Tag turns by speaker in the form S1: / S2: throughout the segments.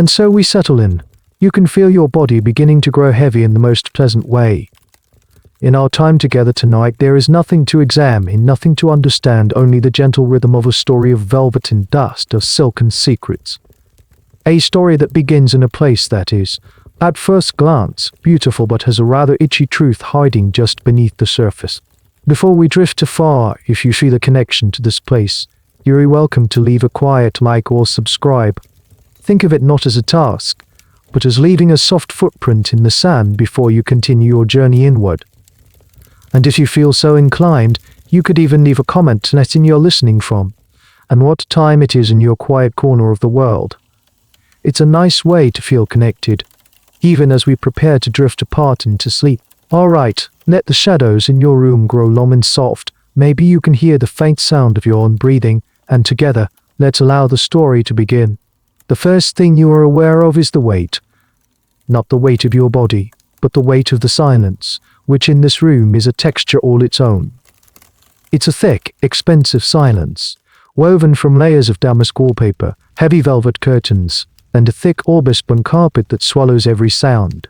S1: And so we settle in. You can feel your body beginning to grow heavy in the most pleasant way. In our time together tonight, there is nothing to examine, nothing to understand, only the gentle rhythm of a story of velvet and dust, of silken secrets. A story that begins in a place that is, at first glance, beautiful but has a rather itchy truth hiding just beneath the surface. Before we drift too far, if you feel a connection to this place, you're welcome to leave a quiet like or subscribe. Think of it not as a task, but as leaving a soft footprint in the sand before you continue your journey inward. And if you feel so inclined, you could even leave a comment letting you're listening from, and what time it is in your quiet corner of the world. It's a nice way to feel connected, even as we prepare to drift apart into sleep. Alright, let the shadows in your room grow long and soft. Maybe you can hear the faint sound of your own breathing, and together, let's allow the story to begin. The first thing you are aware of is the weight. Not the weight of your body, but the weight of the silence, which in this room is a texture all its own. It's a thick, expensive silence, woven from layers of damask wallpaper, heavy velvet curtains, and a thick orb-spun carpet that swallows every sound.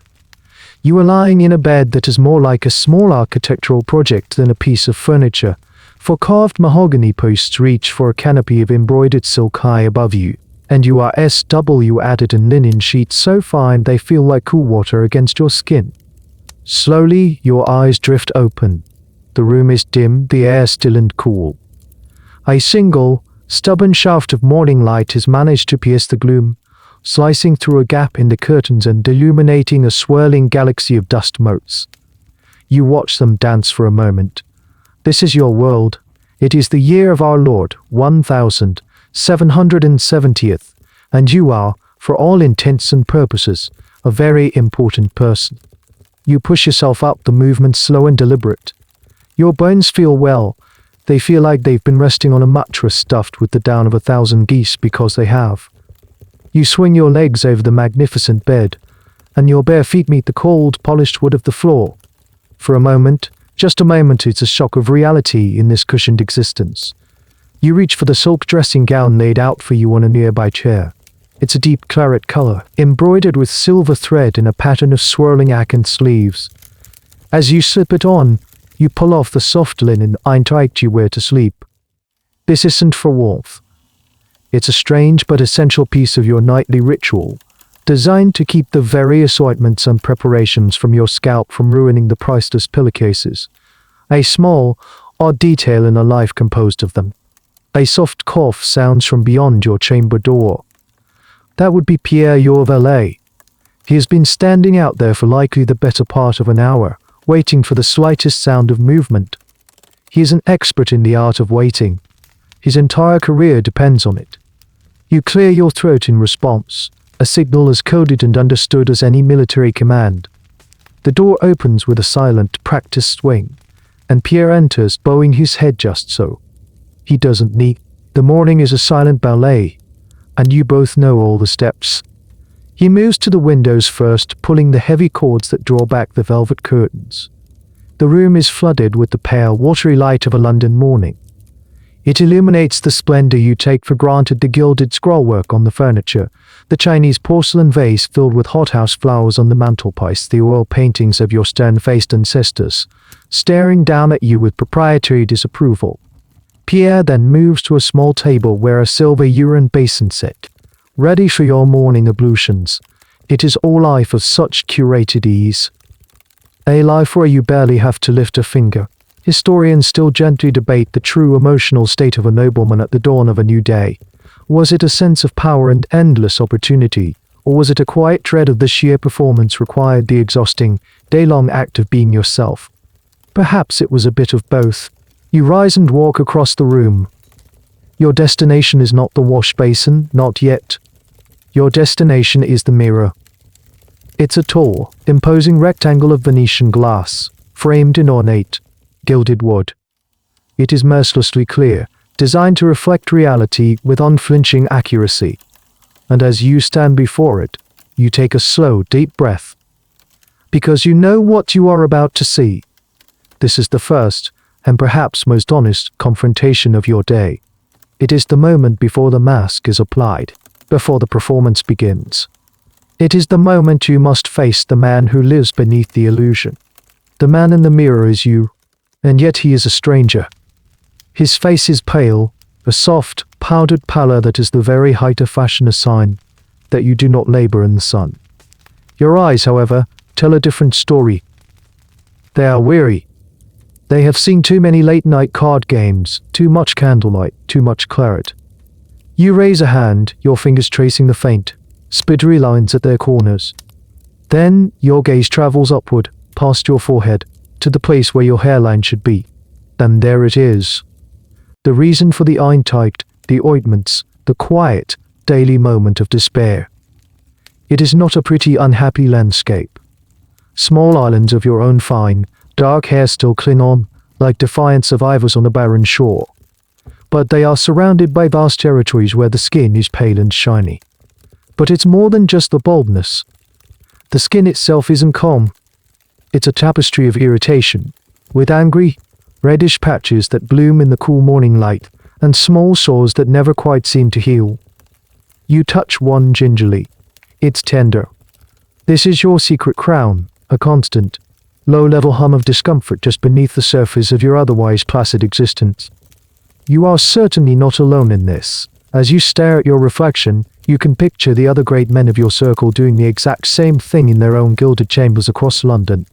S1: You are lying in a bed that is more like a small architectural project than a piece of furniture, for carved mahogany posts reach for a canopy of embroidered silk high above you, and you are added in linen sheets so fine they feel like cool water against your skin. Slowly, your eyes drift open. The room is dim, the air still and cool. A single, stubborn shaft of morning light has managed to pierce the gloom, slicing through a gap in the curtains and illuminating a swirling galaxy of dust motes. You watch them dance for a moment. This is your world. It is the year of our Lord, 1770th, and you are, for all intents and purposes, a very important person. You push yourself up, the movement slow and deliberate. Your bones feel well. They feel like they've been resting on a mattress stuffed with the down of 1,000 geese because they have. You swing your legs over the magnificent bed, and your bare feet meet the cold, polished wood of the floor. For a moment, just a moment, it's a shock of reality in this cushioned existence. You reach for the silk dressing gown laid out for you on a nearby chair. It's a deep claret color, embroidered with silver thread in a pattern of swirling accent sleeves. As you slip it on, you pull off the soft linen Eintracht you wear to sleep. This isn't for warmth. It's a strange but essential piece of your nightly ritual, designed to keep the various ointments and preparations from your scalp from ruining the priceless pillowcases. A small, odd detail in a life composed of them. A soft cough sounds from beyond your chamber door. That would be Pierre, your valet. He has been standing out there for likely the better part of an hour, waiting for the slightest sound of movement. He is an expert in the art of waiting. His entire career depends on it. You clear your throat in response, a signal as coded and understood as any military command. The door opens with a silent, practiced swing, and Pierre enters, bowing his head just so. He doesn't need. The morning is a silent ballet, and you both know all the steps. He moves to the windows first, pulling the heavy cords that draw back the velvet curtains. The room is flooded with the pale, watery light of a London morning. It illuminates the splendor you take for granted, the gilded scrollwork on the furniture, the Chinese porcelain vase filled with hothouse flowers on the mantelpiece, the oil paintings of your stern-faced ancestors, staring down at you with proprietary disapproval. Pierre then moves to a small table where a silver urine basin set, ready for your morning ablutions. It is all life of such curated ease. A life where you barely have to lift a finger. Historians still gently debate the true emotional state of a nobleman at the dawn of a new day. Was it a sense of power and endless opportunity, or was it a quiet dread of the sheer performance required, the exhausting, day-long act of being yourself? Perhaps it was a bit of both. You rise and walk across the room. Your destination is not the wash basin, not yet. Your destination is the mirror. It's a tall, imposing rectangle of Venetian glass, framed in ornate, gilded wood. It is mercilessly clear, designed to reflect reality with unflinching accuracy. And as you stand before it, you take a slow, deep breath. Because you know what you are about to see. This is the first, and perhaps most honest, confrontation of your day. It is the moment before the mask is applied, before the performance begins. It is the moment you must face the man who lives beneath the illusion. The man in the mirror is you, and yet he is a stranger. His face is pale, a soft, powdered pallor that is the very height of fashion, a sign that you do not labor in the sun. Your eyes, however, tell a different story. They are weary. They have seen too many late-night card games, too much candlelight, too much claret. You raise a hand, your fingers tracing the faint, spidry lines at their corners. Then your gaze travels upward, past your forehead, to the place where your hairline should be. And there it is. The reason for the Einticht, the ointments, the quiet, daily moment of despair. It is not a pretty, unhappy landscape. Small islands of your own fine, dark hair still cling on, like defiant survivors on a barren shore. But they are surrounded by vast territories where the skin is pale and shiny. But it's more than just the baldness. The skin itself isn't calm. It's a tapestry of irritation, with angry, reddish patches that bloom in the cool morning light, and small sores that never quite seem to heal. You touch one gingerly. It's tender. This is your secret crown, a constant, low-level hum of discomfort just beneath the surface of your otherwise placid existence. You are certainly not alone in this. As you stare at your reflection, you can picture the other great men of your circle doing the exact same thing in their own gilded chambers across London.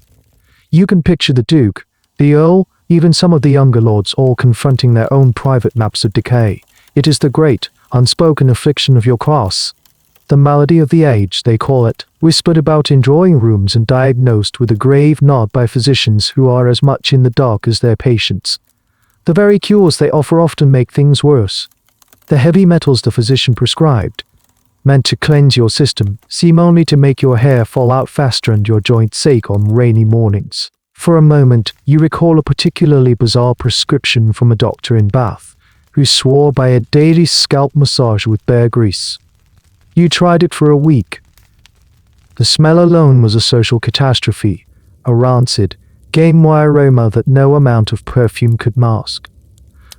S1: You can picture the Duke, the Earl, even some of the younger lords all confronting their own private maps of decay. It is the great, unspoken affliction of your class. The malady of the age, they call it, whispered about in drawing rooms and diagnosed with a grave nod by physicians who are as much in the dark as their patients. The very cures they offer often make things worse. The heavy metals the physician prescribed, meant to cleanse your system, seem only to make your hair fall out faster and your joints ache on rainy mornings. For a moment, you recall a particularly bizarre prescription from a doctor in Bath, who swore by a daily scalp massage with bear grease. You tried it for a week. The smell alone was a social catastrophe, a rancid, game-wire aroma that no amount of perfume could mask.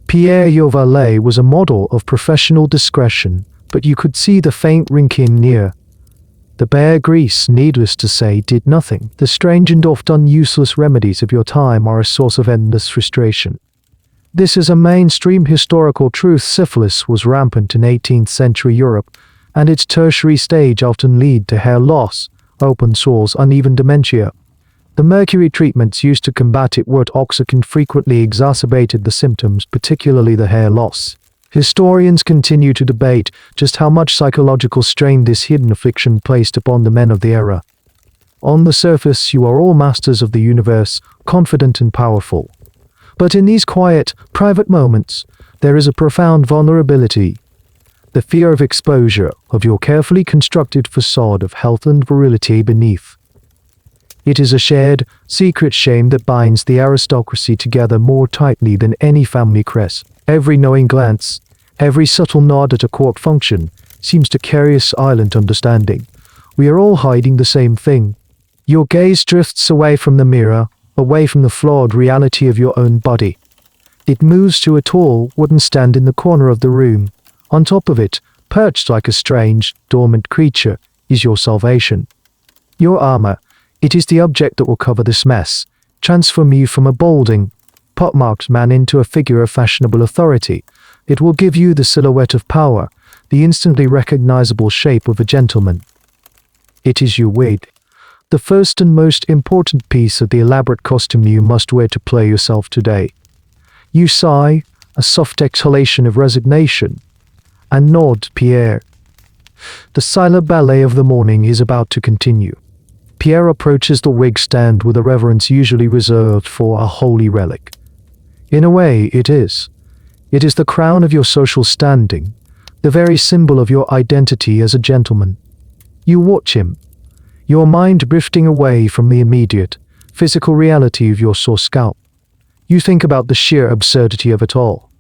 S1: Pierre, your valet, was a model of professional discretion, but you could see the faint wrinkling near. The bear grease, needless to say, did nothing. The strange and often useless remedies of your time are a source of endless frustration. This is a mainstream historical truth. Syphilis was rampant in 18th century Europe, and its tertiary stage often led to hair loss, open sores, uneven dementia. The mercury treatments used to combat it were toxic and frequently exacerbated the symptoms, particularly the hair loss. Historians continue to debate just how much psychological strain this hidden affliction placed upon the men of the era. On the surface, you are all masters of the universe, confident and powerful. But in these quiet, private moments, there is a profound vulnerability. The fear of exposure, of your carefully constructed facade of health and virility beneath. It is a shared, secret shame that binds the aristocracy together more tightly than any family crest. Every knowing glance, every subtle nod at a court function, seems to carry a silent understanding. We are all hiding the same thing. Your gaze drifts away from the mirror, away from the flawed reality of your own body. It moves to a tall, wooden stand in the corner of the room. On top of it, perched like a strange, dormant creature, is your salvation. Your armor. It is the object that will cover this mess, transform you from a balding, pockmarked man into a figure of fashionable authority. It will give you the silhouette of power, the instantly recognizable shape of a gentleman. It is your wig, the first and most important piece of the elaborate costume you must wear to play yourself today. You sigh, a soft exhalation of resignation, and nod, Pierre. The silent ballet of the morning is about to continue. Pierre approaches the wig stand with a reverence usually reserved for a holy relic. In a way, it is. It is the crown of your social standing, the very symbol of your identity as a gentleman. You watch him, your mind drifting away from the immediate, physical reality of your sore scalp. You think about the sheer absurdity of it all.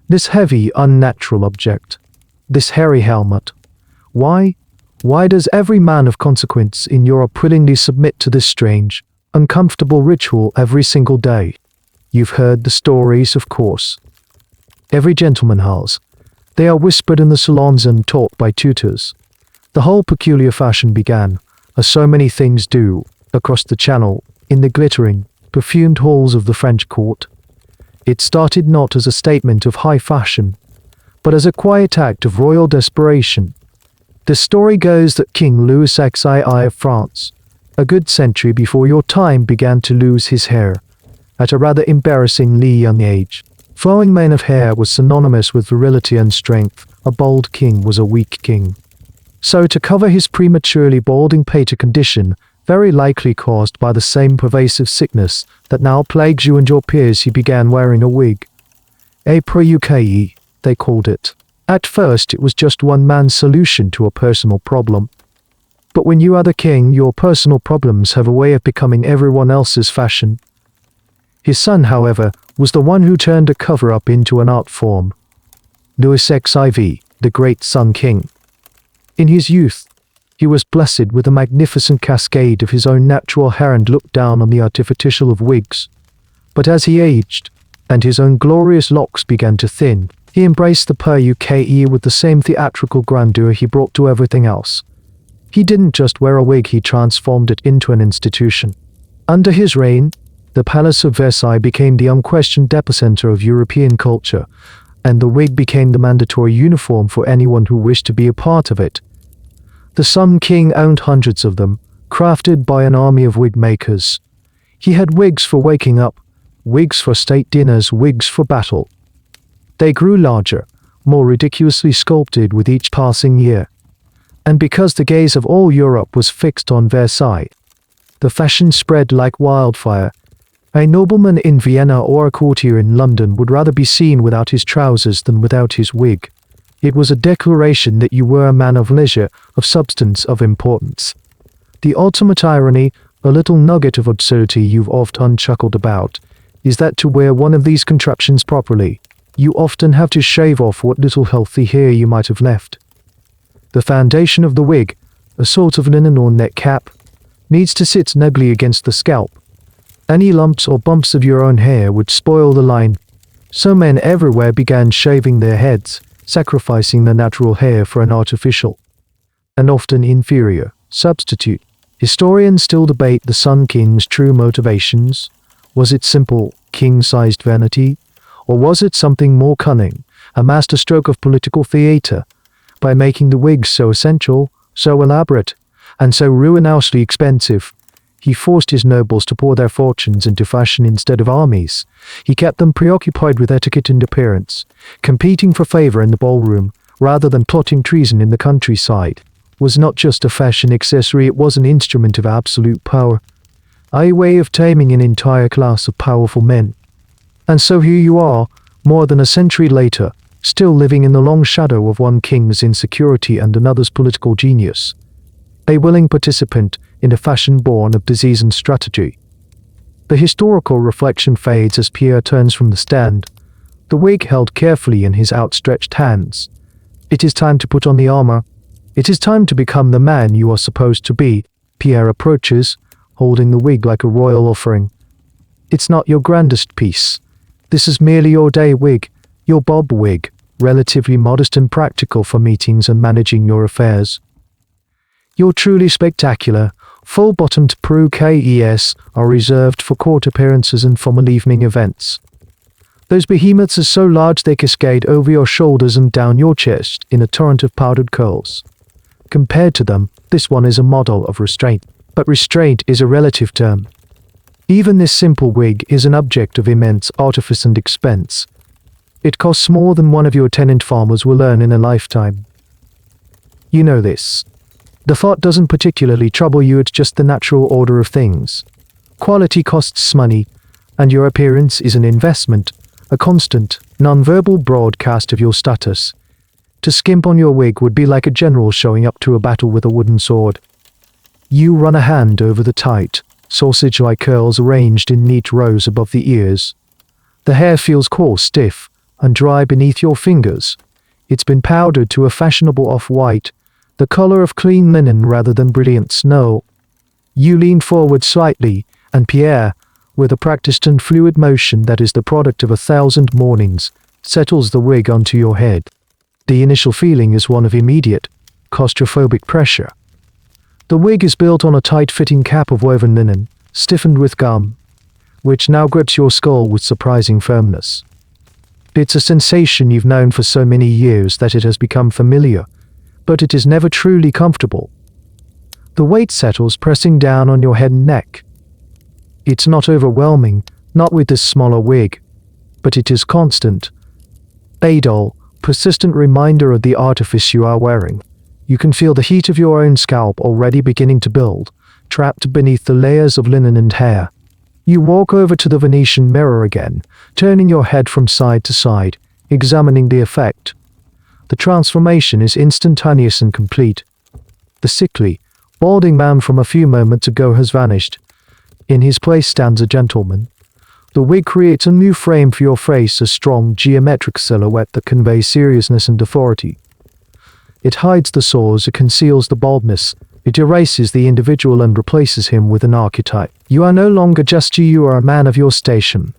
S1: This heavy, unnatural object. This hairy helmet. Why? Why does every man of consequence in Europe willingly submit to this strange, uncomfortable ritual every single day? You've heard the stories, of course. Every gentleman has. They are whispered in the salons and taught by tutors. The whole peculiar fashion began, as so many things do, across the channel, in the glittering, perfumed halls of the French court. It started not as a statement of high fashion, but as a quiet act of royal desperation. The story goes that King Louis XII of France, a good century before your time, began to lose his hair, at a rather embarrassingly young age. Flowing mane of hair was synonymous with virility and strength. A bald king was a weak king. So to cover his prematurely balding pater condition, very likely caused by the same pervasive sickness that now plagues you and your peers, he began wearing a wig. A pre-UKE, they called it. At first it was just one man's solution to a personal problem. But when you are the king, your personal problems have a way of becoming everyone else's fashion. His son, however, was the one who turned a cover-up into an art form. Louis XIV, the great Sun King. In his youth, he was blessed with a magnificent cascade of his own natural hair and looked down on the artificial of wigs. But as he aged, and his own glorious locks began to thin, he embraced the per-UKE with the same theatrical grandeur he brought to everything else. He didn't just wear a wig, he transformed it into an institution. Under his reign, the Palace of Versailles became the unquestioned epicenter of European culture, and the wig became the mandatory uniform for anyone who wished to be a part of it. The Sun King owned hundreds of them, crafted by an army of wig makers. He had wigs for waking up, wigs for state dinners, wigs for battle. They grew larger, more ridiculously sculpted with each passing year. And because the gaze of all Europe was fixed on Versailles, the fashion spread like wildfire. A nobleman in Vienna or a courtier in London would rather be seen without his trousers than without his wig. It was a declaration that you were a man of leisure, of substance, of importance. The ultimate irony, a little nugget of absurdity you've often chuckled about, is that to wear one of these contraptions properly, you often have to shave off what little healthy hair you might have left. The foundation of the wig, a sort of linen or net cap, needs to sit snugly against the scalp. Any lumps or bumps of your own hair would spoil the line. So men everywhere began shaving their heads, sacrificing their natural hair for an artificial, and often inferior, substitute. Historians still debate the Sun King's true motivations. Was it simple, king-sized vanity? Or was it something more cunning, a masterstroke of political theatre? By making the wigs so essential, so elaborate, and so ruinously expensive, he forced his nobles to pour their fortunes into fashion instead of armies. He kept them preoccupied with etiquette and appearance, competing for favor in the ballroom, rather than plotting treason in the countryside. It was not just a fashion accessory, it was an instrument of absolute power, a way of taming an entire class of powerful men. And so here you are, more than a century later, still living in the long shadow of one king's insecurity and another's political genius. A willing participant in a fashion born of disease and strategy. The historical reflection fades as Pierre turns from the stand, the wig held carefully in his outstretched hands. It is time to put on the armor. It is time to become the man you are supposed to be. Pierre approaches, holding the wig like a royal offering. It's not your grandest piece. This is merely your day wig, your bob wig, relatively modest and practical for meetings and managing your affairs. Your truly spectacular, full-bottomed peruques are reserved for court appearances and formal evening events. Those behemoths are so large they cascade over your shoulders and down your chest in a torrent of powdered curls. Compared to them, this one is a model of restraint. But restraint is a relative term. Even this simple wig is an object of immense artifice and expense. It costs more than one of your tenant farmers will earn in a lifetime. You know this. The thought doesn't particularly trouble you, it's just the natural order of things. Quality costs money, and your appearance is an investment, a constant, non-verbal broadcast of your status. To skimp on your wig would be like a general showing up to a battle with a wooden sword. You run a hand over the tight, sausage-like curls arranged in neat rows above the ears. The hair feels coarse, stiff, and dry beneath your fingers. It's been powdered to a fashionable off-white, the color of clean linen rather than brilliant snow. You lean forward slightly, and Pierre, with a practiced and fluid motion that is the product of 1,000 mornings, settles the wig onto your head. The initial feeling is one of immediate, claustrophobic pressure. The wig is built on a tight-fitting cap of woven linen, stiffened with gum, which now grips your skull with surprising firmness. It's a sensation you've known for so many years that it has become familiar, but it is never truly comfortable. The weight settles pressing down on your head and neck. It's not overwhelming, not with this smaller wig, but it is constant. A dull, persistent reminder of the artifice you are wearing. You can feel the heat of your own scalp already beginning to build, trapped beneath the layers of linen and hair. You walk over to the Venetian mirror again, turning your head from side to side, examining the effect. The transformation is instantaneous and complete. The sickly, balding man from a few moments ago has vanished. In his place stands a gentleman. The wig creates a new frame for your face, a strong, geometric silhouette that conveys seriousness and authority. It hides the sores, it conceals the baldness, it erases the individual and replaces him with an archetype. You are no longer just you are a man of your station.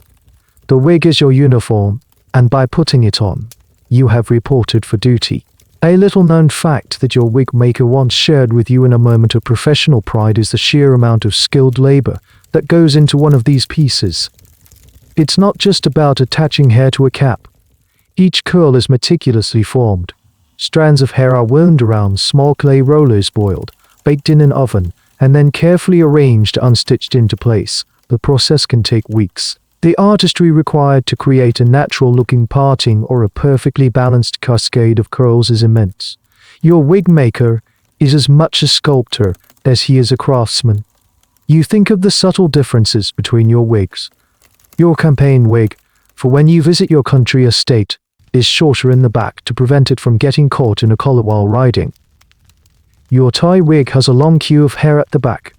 S1: The wig is your uniform, and by putting it on, you have reported for duty. A little-known fact that your wig maker once shared with you in a moment of professional pride is the sheer amount of skilled labor that goes into one of these pieces. It's not just about attaching hair to a cap. Each curl is meticulously formed. Strands of hair are wound around small clay rollers, boiled, baked in an oven, and then carefully arranged and stitched into place. The process can take weeks. The artistry required to create a natural-looking parting or a perfectly balanced cascade of curls is immense. Your wig maker is as much a sculptor as he is a craftsman. You think of the subtle differences between your wigs. Your campaign wig, for when you visit your country estate, is shorter in the back to prevent it from getting caught in a collar while riding. Your tie wig has a long queue of hair at the back,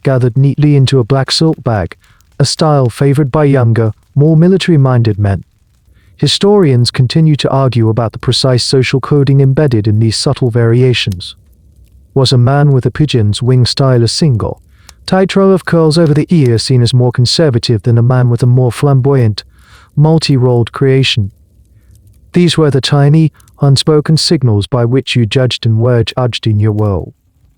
S1: gathered neatly into a black silk bag, a style favored by younger, more military-minded men. Historians continue to argue about the precise social coding embedded in these subtle variations. Was a man with a pigeon's wing style a single, tight row of curls over the ear seen as more conservative than a man with a more flamboyant, multi-rolled creation? These were the tiny, unspoken signals by which you judged and were judged in your world.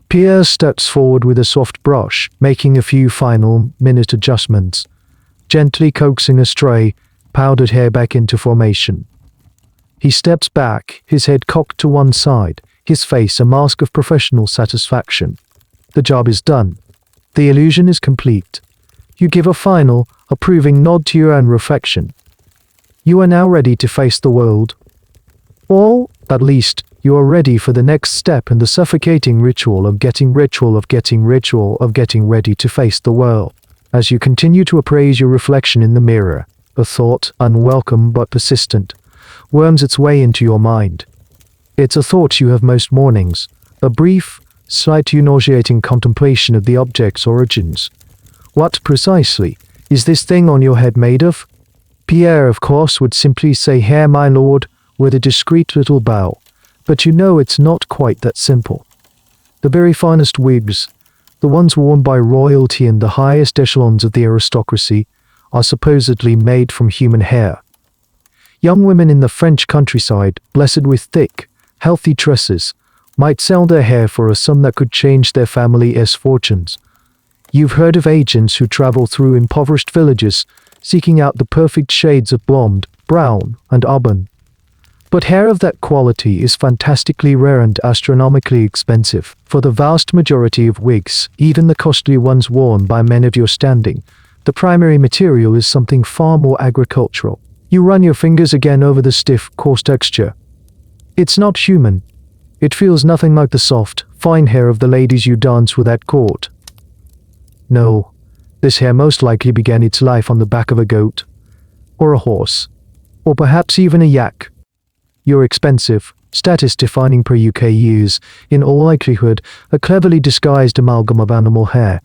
S1: Pierre steps forward with a soft brush, making a few final, minute adjustments, gently coaxing a stray, powdered hair back into formation. He steps back, his head cocked to one side, his face a mask of professional satisfaction. The job is done. The illusion is complete. You give a final, approving nod to your own reflection. You are now ready to face the world. Or, at least, you are ready for the next step in the suffocating ritual of getting ready to face the world. As you continue to appraise your reflection in the mirror, a thought, unwelcome but persistent, worms its way into your mind. It's a thought you have most mornings, a brief, slightly nauseating contemplation of the object's origins. What, precisely, is this thing on your head made of? Pierre, of course, would simply say hair, my lord, with a discreet little bow, but you know it's not quite that simple. The very finest wigs, the ones worn by royalty and the highest echelons of the aristocracy, are supposedly made from human hair. Young women in the French countryside, blessed with thick, healthy tresses, might sell their hair for a sum that could change their family's fortunes. You've heard of agents who travel through impoverished villages, seeking out the perfect shades of blonde, brown, and auburn. But hair of that quality is fantastically rare and astronomically expensive. For the vast majority of wigs, even the costly ones worn by men of your standing, the primary material is something far more agricultural. You run your fingers again over the stiff, coarse texture. It's not human. It feels nothing like the soft, fine hair of the ladies you dance with at court. No, this hair most likely began its life on the back of a goat, or a horse, or perhaps even a yak. Your expensive, status-defining per UK use, in all likelihood, a cleverly disguised amalgam of animal hair.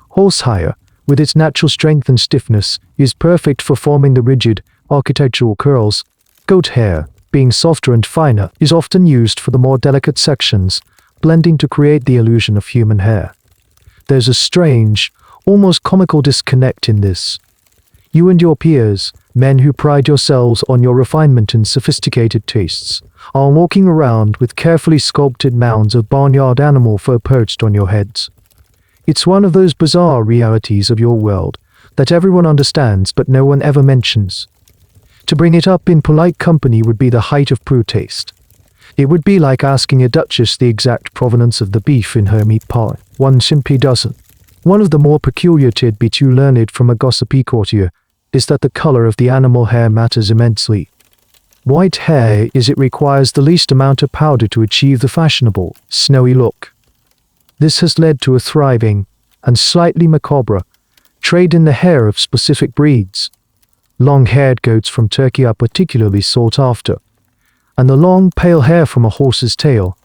S1: Horsehair, with its natural strength and stiffness, is perfect for forming the rigid, architectural curls. Goat hair, being softer and finer, is often used for the more delicate sections, blending to create the illusion of human hair. There's a strange, almost comical disconnect in this. You and your peers, men who pride yourselves on your refinement and sophisticated tastes, are walking around with carefully sculpted mounds of barnyard animal fur perched on your heads. It's one of those bizarre realities of your world that everyone understands but no one ever mentions. To bring it up in polite company would be the height of prude taste. It would be like asking a duchess the exact provenance of the beef in her meat pie. One simply doesn't. One of the more peculiar tidbits you learned from a gossipy courtier is that the color of the animal hair matters immensely. White hair is it requires the least amount of powder to achieve the fashionable, snowy look. This has led to a thriving, and slightly macabre, trade in the hair of specific breeds. Long-haired goats from Turkey are particularly sought after, and the long, pale hair from a horse's tail,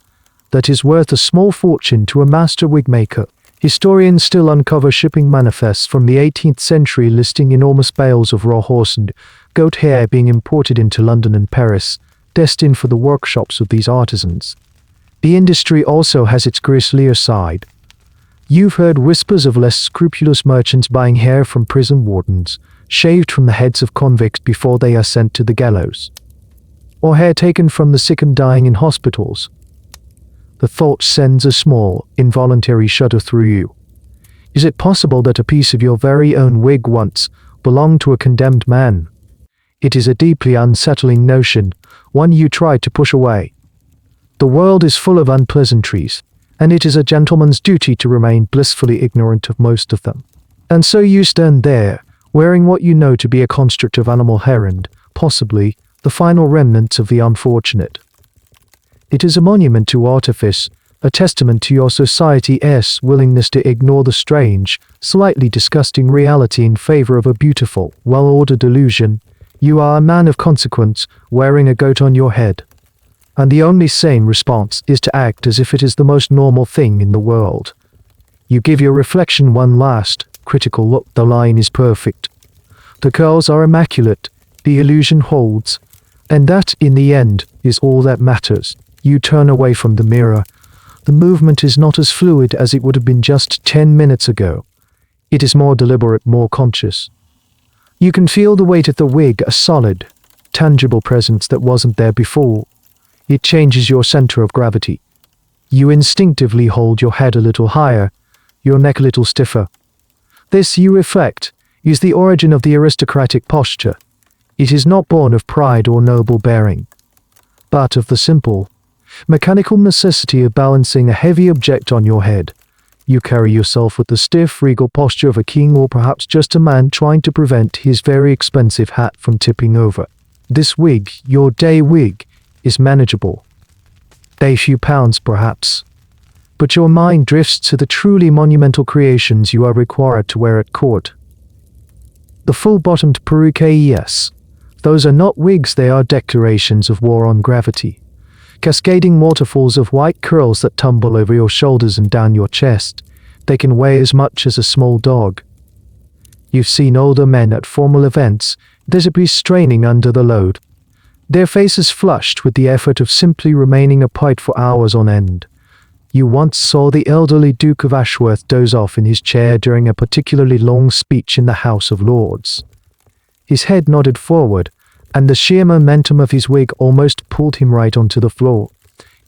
S1: that is worth a small fortune to a master wig maker. Historians still uncover shipping manifests from the 18th century listing enormous bales of raw horse and goat hair being imported into London and Paris, destined for the workshops of these artisans. The industry also has its grislier side. You've heard whispers of less scrupulous merchants buying hair from prison wardens, shaved from the heads of convicts before they are sent to the gallows, or hair taken from the sick and dying in hospitals. The thought sends a small, involuntary shudder through you. Is it possible that a piece of your very own wig once belonged to a condemned man? It is a deeply unsettling notion, one you try to push away. The world is full of unpleasantries, and it is a gentleman's duty to remain blissfully ignorant of most of them. And so you stand there, wearing what you know to be a construct of animal hair and, possibly, the final remnants of the unfortunate. It is a monument to artifice, a testament to your society's willingness to ignore the strange, slightly disgusting reality in favor of a beautiful, well-ordered illusion. You are a man of consequence, wearing a goat on your head. And the only sane response is to act as if it is the most normal thing in the world. You give your reflection one last, critical look. The line is perfect. The curls are immaculate, the illusion holds, and that, in the end, is all that matters. You turn away from the mirror. The movement is not as fluid as it would have been just 10 minutes ago. It is more deliberate, more conscious. You can feel the weight of the wig, a solid, tangible presence that wasn't there before. It changes your center of gravity. You instinctively hold your head a little higher, your neck a little stiffer. This, you reflect, is the origin of the aristocratic posture. It is not born of pride or noble bearing, but of the simple, mechanical necessity of balancing a heavy object on your head. You carry yourself with the stiff, regal posture of a king or perhaps just a man trying to prevent his very expensive hat from tipping over. This wig, your day wig, is manageable. A few pounds perhaps. But your mind drifts to the truly monumental creations you are required to wear at court. The full-bottomed perruques, those are not wigs, they are declarations of war on gravity. Cascading waterfalls of white curls that tumble over your shoulders and down your chest. They can weigh as much as a small dog. You've seen older men at formal events, visibly straining under the load, their faces flushed with the effort of simply remaining upright for hours on end. You once saw the elderly Duke of Ashworth doze off in his chair during a particularly long speech in the House of Lords. His head nodded forward, and the sheer momentum of his wig almost pulled him right onto the floor.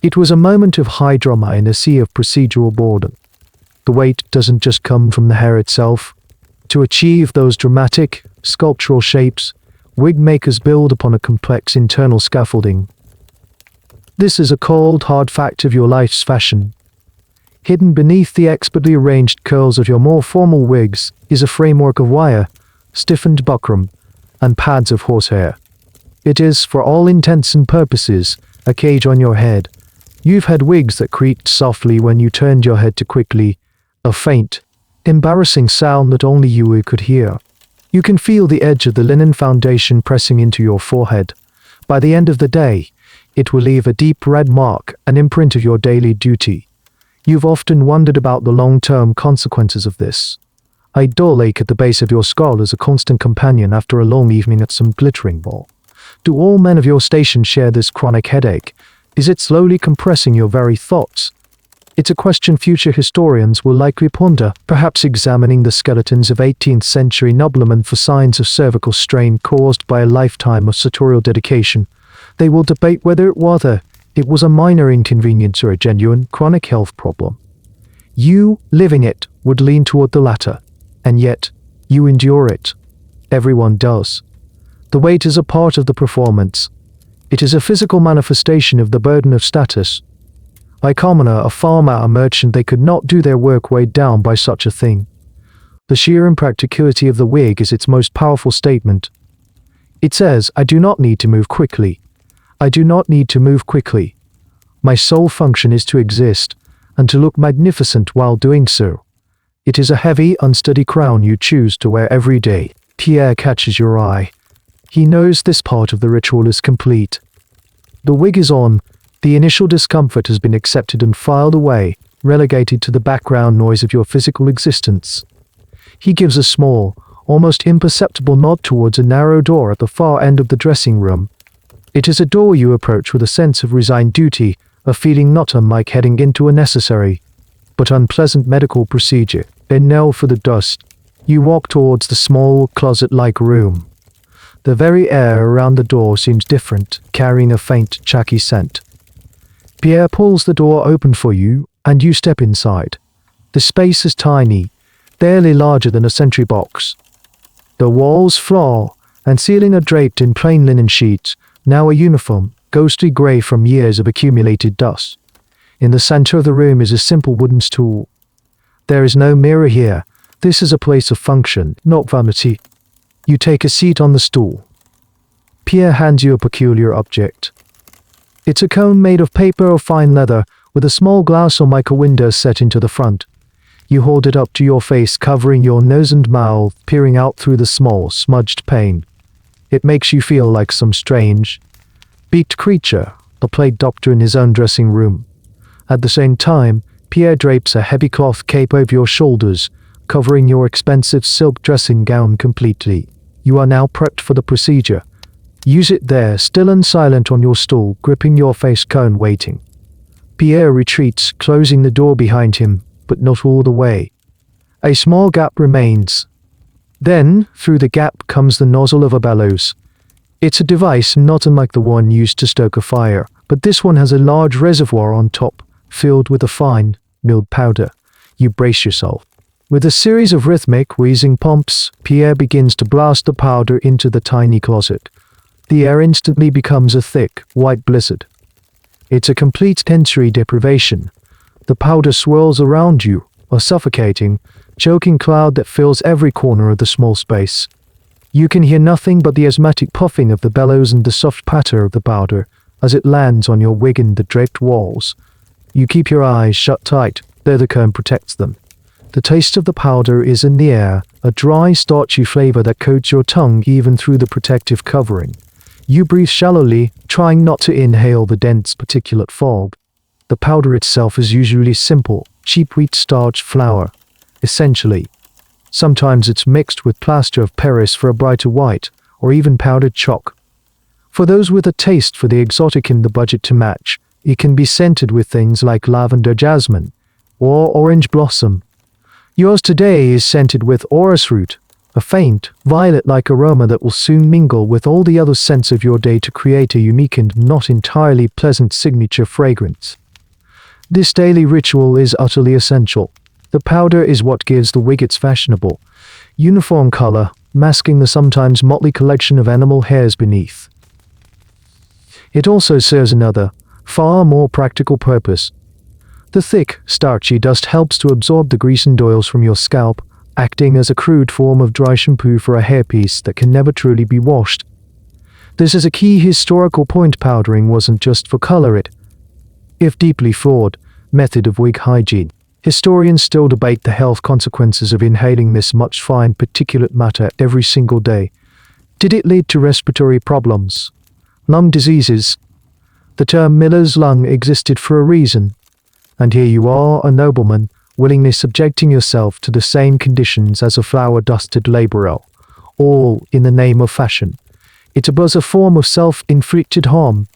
S1: It was a moment of high drama in a sea of procedural boredom. The weight doesn't just come from the hair itself. To achieve those dramatic, sculptural shapes, wig makers build upon a complex internal scaffolding. This is a cold, hard fact of your life's fashion. Hidden beneath the expertly arranged curls of your more formal wigs is a framework of wire, stiffened buckram, and pads of horsehair. It is, for all intents and purposes, a cage on your head. You've had wigs that creaked softly when you turned your head too quickly, a faint, embarrassing sound that only you could hear. You can feel the edge of the linen foundation pressing into your forehead. By the end of the day, it will leave a deep red mark, an imprint of your daily duty. You've often wondered about the long-term consequences of this. A dull ache at the base of your skull is a constant companion after a long evening at some glittering ball. Do all men of your station share this chronic headache? Is it slowly compressing your very thoughts? It's a question future historians will likely ponder, perhaps examining the skeletons of 18th century noblemen for signs of cervical strain caused by a lifetime of sartorial dedication. They will debate whether it was a minor inconvenience or a genuine chronic health problem. You, living it, would lean toward the latter. And yet, you endure it. Everyone does. The weight is a part of the performance. It is a physical manifestation of the burden of status. A commoner, a farmer, a merchant, they could not do their work weighed down by such a thing. The sheer impracticality of the wig is its most powerful statement. It says, I do not need to move quickly. I do not need to move quickly. My sole function is to exist, and to look magnificent while doing so. It is a heavy, unsteady crown you choose to wear every day. Pierre catches your eye. He knows this part of the ritual is complete. The wig is on, the initial discomfort has been accepted and filed away, relegated to the background noise of your physical existence. He gives a small, almost imperceptible nod towards a narrow door at the far end of the dressing room. It is a door you approach with a sense of resigned duty, a feeling not unlike heading into a necessary, but unpleasant medical procedure. A knell for the dust. You walk towards the small, closet-like room. The very air around the door seems different, carrying a faint, chalky scent. Pierre pulls the door open for you, and you step inside. The space is tiny, barely larger than a sentry box. The walls, floor, and ceiling are draped in plain linen sheets, now a uniform, ghostly grey from years of accumulated dust. In the center of the room is a simple wooden stool. There is no mirror here. This is a place of function, not vanity. You take a seat on the stool. Pierre hands you a peculiar object. It's a cone made of paper or fine leather, with a small glass or mica window set into the front. You hold it up to your face, covering your nose and mouth, peering out through the small, smudged pane. It makes you feel like some strange, beaked creature, a plague doctor in his own dressing room. At the same time, Pierre drapes a heavy cloth cape over your shoulders, covering your expensive silk dressing gown completely. You are now prepped for the procedure. Use it there, still and silent on your stool, gripping your face cone, waiting. Pierre retreats, closing the door behind him, but not all the way. A small gap remains. Then, through the gap comes the nozzle of a bellows. It's a device not unlike the one used to stoke a fire, but this one has a large reservoir on top, filled with a fine, milled powder. You brace yourself. With a series of rhythmic, wheezing pumps, Pierre begins to blast the powder into the tiny closet. The air instantly becomes a thick, white blizzard. It's a complete sensory deprivation. The powder swirls around you, a suffocating, choking cloud that fills every corner of the small space. You can hear nothing but the asthmatic puffing of the bellows and the soft patter of the powder as it lands on your wig and the draped walls. You keep your eyes shut tight, though the cone protects them. The taste of the powder is in the air, a dry, starchy flavor that coats your tongue even through the protective covering. You breathe shallowly, trying not to inhale the dense particulate fog. The powder itself is usually simple, cheap wheat starch flour, essentially. Sometimes it's mixed with plaster of Paris for a brighter white, or even powdered chalk. For those with a taste for the exotic and the budget to match, it can be scented with things like lavender jasmine, or orange blossom. Yours today is scented with orris root, a faint, violet-like aroma that will soon mingle with all the other scents of your day to create a unique and not entirely pleasant signature fragrance. This daily ritual is utterly essential. The powder is what gives the wig its fashionable, uniform color, masking the sometimes motley collection of animal hairs beneath. It also serves another, far more practical purpose. The thick, starchy dust helps to absorb the grease and oils from your scalp, acting as a crude form of dry shampoo for a hairpiece that can never truly be washed. This is a key historical point. Powdering wasn't just for color, if deeply flawed, method of wig hygiene. Historians still debate the health consequences of inhaling this much fine particulate matter every single day. Did it lead to respiratory problems? Lung diseases? The term Miller's lung existed for a reason. And here you are, a nobleman, willingly subjecting yourself to the same conditions as a flour-dusted laborer, all in the name of fashion. It was a form of self-inflicted harm.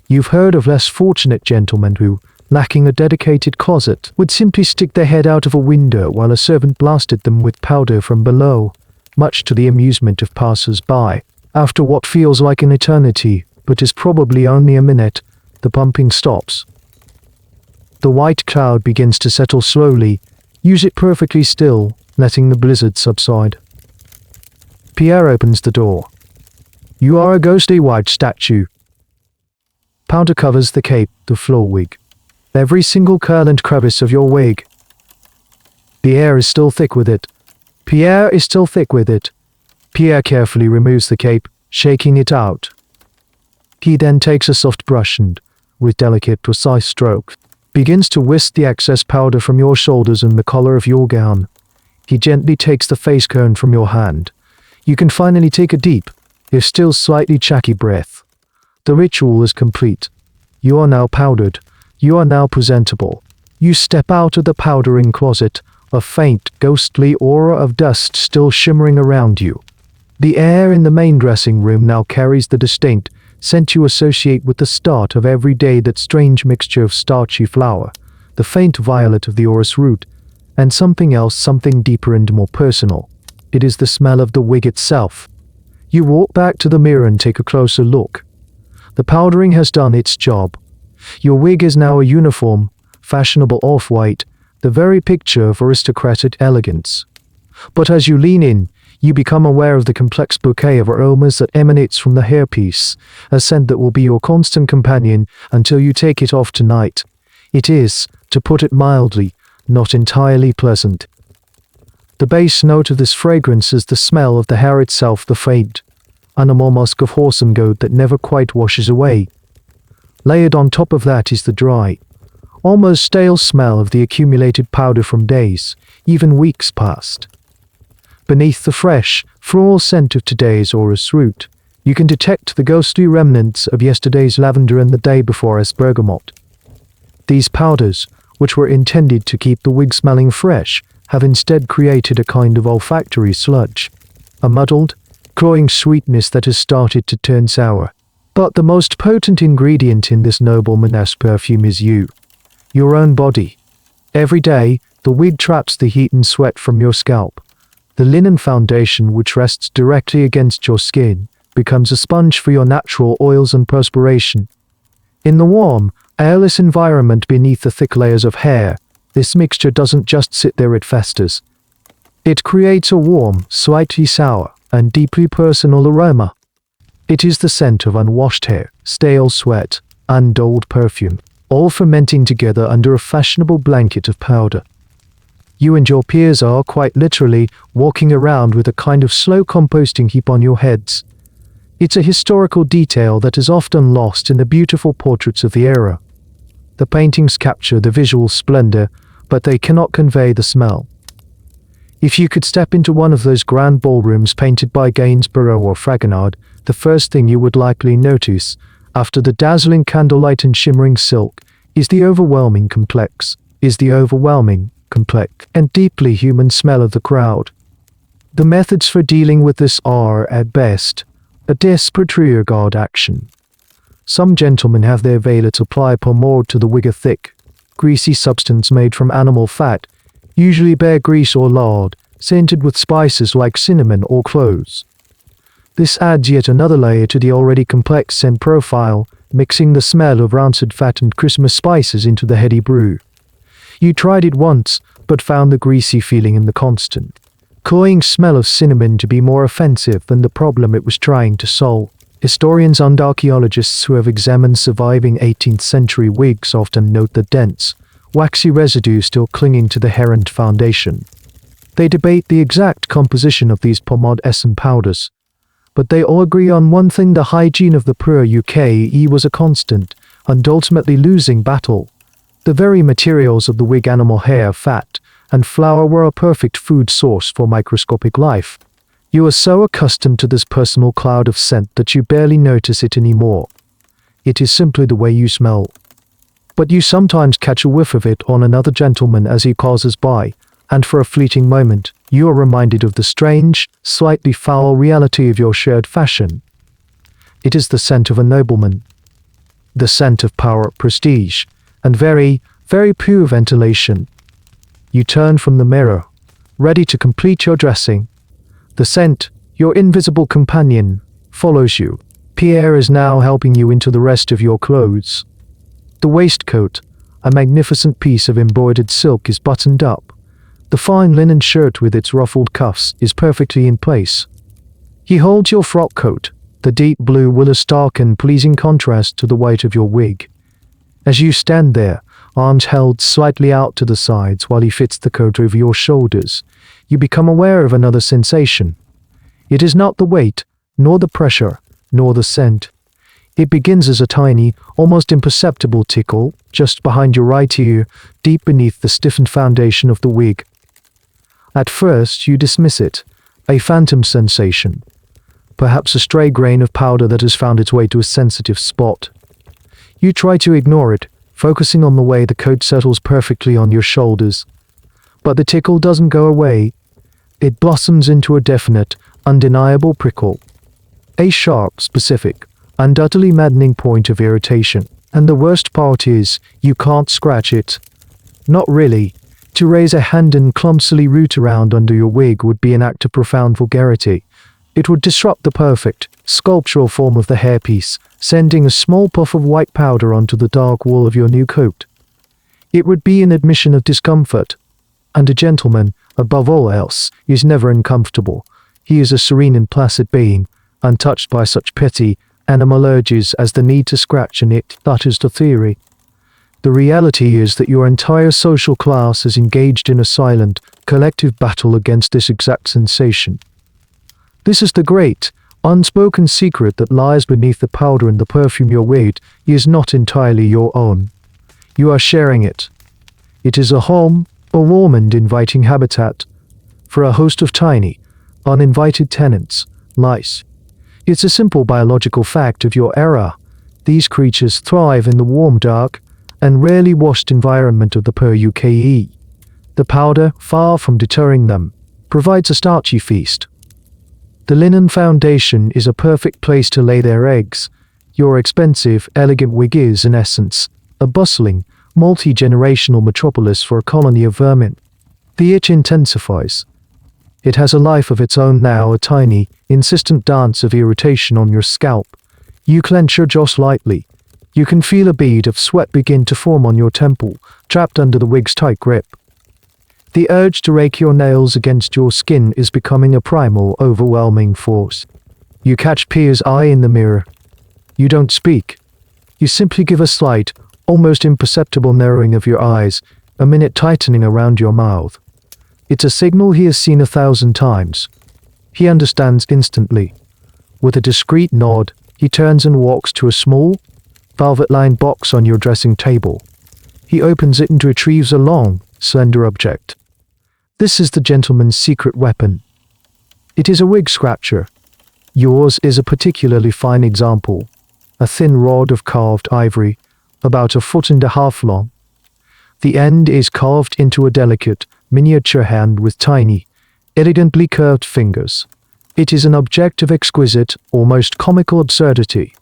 S1: You've heard of less fortunate gentlemen who, lacking a dedicated closet, would simply stick their head out of a window while a servant blasted them with powder from below, much to the amusement of passers-by. After what feels like an eternity, but is probably only a minute. The pumping stops. The white cloud begins to settle slowly. Use it perfectly still, letting the blizzard subside. Pierre opens the door. You are a ghostly white statue. Powder covers the cape, the floor wig. Every single curl and crevice of your wig. The air is still thick with it. Pierre is still thick with it. Pierre carefully removes the cape, shaking it out. He then takes a soft brush and, with delicate, precise strokes, begins to whisk the excess powder from your shoulders and the collar of your gown. He gently takes the face cone from your hand. You can finally take a deep, if still slightly chacky breath. The ritual is complete. You are now powdered. You are now presentable. You step out of the powdering closet, a faint, ghostly aura of dust still shimmering around you. The air in the main dressing room now carries the distinct scent you associate with the start of every day, that strange mixture of starchy flour, the faint violet of the orris root, and something else, something deeper and more personal. It is the smell of the wig itself. You walk back to the mirror and take a closer look. The powdering has done its job. Your wig is now a uniform, fashionable off-white, the very picture of aristocratic elegance. But as you lean in, you become aware of the complex bouquet of aromas that emanates from the hairpiece, a scent that will be your constant companion until you take it off tonight. It is, to put it mildly, not entirely pleasant. The base note of this fragrance is the smell of the hair itself, the faint, animal musk of horse and goat that never quite washes away. Layered on top of that is the dry, almost stale smell of the accumulated powder from days, even weeks past. Beneath the fresh, floral scent of today's orris root, you can detect the ghostly remnants of yesterday's lavender and the day before's bergamot. These powders, which were intended to keep the wig smelling fresh, have instead created a kind of olfactory sludge, a muddled, cloying sweetness that has started to turn sour. But the most potent ingredient in this nobleman's perfume is you, your own body. Every day, the wig traps the heat and sweat from your scalp. The linen foundation, which rests directly against your skin, becomes a sponge for your natural oils and perspiration. In the warm, airless environment beneath the thick layers of hair, this mixture doesn't just sit there, it festers. It creates a warm, slightly sour, and deeply personal aroma. It is the scent of unwashed hair, stale sweat, and old perfume, all fermenting together under a fashionable blanket of powder. You and your peers are, quite literally, walking around with a kind of slow composting heap on your heads. It's a historical detail that is often lost in the beautiful portraits of the era. The paintings capture the visual splendor, but they cannot convey the smell. If you could step into one of those grand ballrooms painted by Gainsborough or Fragonard, the first thing you would likely notice, after the dazzling candlelight and shimmering silk, is the overwhelming, complex, and deeply human smell of the crowd. The methods for dealing with this are, at best, a desperate rearguard action. Some gentlemen have their valets apply pomade to the wig, a thick, greasy substance made from animal fat, usually bear grease or lard, scented with spices like cinnamon or cloves. This adds yet another layer to the already complex scent profile, mixing the smell of rancid fat and Christmas spices into the heady brew. You tried it once, but found the greasy feeling in the constant, cloying smell of cinnamon to be more offensive than the problem it was trying to solve. Historians and archaeologists who have examined surviving 18th century wigs often note the dense, waxy residue still clinging to the hair and foundation. They debate the exact composition of these pomade-essence powders, but they all agree on one thing: the hygiene of the poor UK was a constant and ultimately losing battle. The very materials of the wig, animal hair, fat, and flour, were a perfect food source for microscopic life. You are so accustomed to this personal cloud of scent that you barely notice it anymore. It is simply the way you smell. But you sometimes catch a whiff of it on another gentleman as he passes by, and for a fleeting moment, you are reminded of the strange, slightly foul reality of your shared fashion. It is the scent of a nobleman. The scent of power, prestige, and very, very pure ventilation. You turn from the mirror, ready to complete your dressing. The scent, your invisible companion, follows you. Pierre is now helping you into the rest of your clothes. The waistcoat, a magnificent piece of embroidered silk, is buttoned up. The fine linen shirt with its ruffled cuffs is perfectly in place. He holds your frock coat. The deep blue will a stark and pleasing contrast to the white of your wig. As you stand there, arms held slightly out to the sides while he fits the coat over your shoulders, you become aware of another sensation. It is not the weight, nor the pressure, nor the scent. It begins as a tiny, almost imperceptible tickle just behind your right ear, deep beneath the stiffened foundation of the wig. At first you dismiss it, a phantom sensation, perhaps a stray grain of powder that has found its way to a sensitive spot. You try to ignore it, focusing on the way the coat settles perfectly on your shoulders. But the tickle doesn't go away. It blossoms into a definite, undeniable prickle. A sharp, specific, and utterly maddening point of irritation. And the worst part is, you can't scratch it. Not really. To raise a hand and clumsily root around under your wig would be an act of profound vulgarity. It would disrupt the perfect, sculptural form of the hairpiece, sending a small puff of white powder onto the dark wool of your new coat. It would be an admission of discomfort. And a gentleman, above all else, is never uncomfortable. He is a serene and placid being, untouched by such petty animal urges as the need to scratch and it. That is the theory. The reality is that your entire social class is engaged in a silent, collective battle against this exact sensation. This is the great, unspoken secret that lies beneath the powder and the perfume your wig is not entirely your own. You are sharing it. It is a home, a warm and inviting habitat, for a host of tiny, uninvited tenants, lice. It's a simple biological fact of your era. These creatures thrive in the warm, dark, and rarely washed environment of the PUKE. The powder, far from deterring them, provides a starchy feast. The linen foundation is a perfect place to lay their eggs. Your expensive, elegant wig is, in essence, a bustling, multi-generational metropolis for a colony of vermin. The itch intensifies. It has a life of its own now, a tiny, insistent dance of irritation on your scalp. You clench your jaw slightly. You can feel a bead of sweat begin to form on your temple, trapped under the wig's tight grip. The urge to rake your nails against your skin is becoming a primal, overwhelming force. You catch Pierre's eye in the mirror. You don't speak. You simply give a slight, almost imperceptible narrowing of your eyes, a minute tightening around your mouth. It's a signal he has seen 1,000 times. He understands instantly. With a discreet nod, he turns and walks to a small, velvet-lined box on your dressing table. He opens it and retrieves a long, slender object. This is the gentleman's secret weapon. It is a wig scratcher. Yours is a particularly fine example. A thin rod of carved ivory, about 1.5 feet long. The end is carved into a delicate, miniature hand with tiny, elegantly curved fingers. It is an object of exquisite, almost comical absurdity.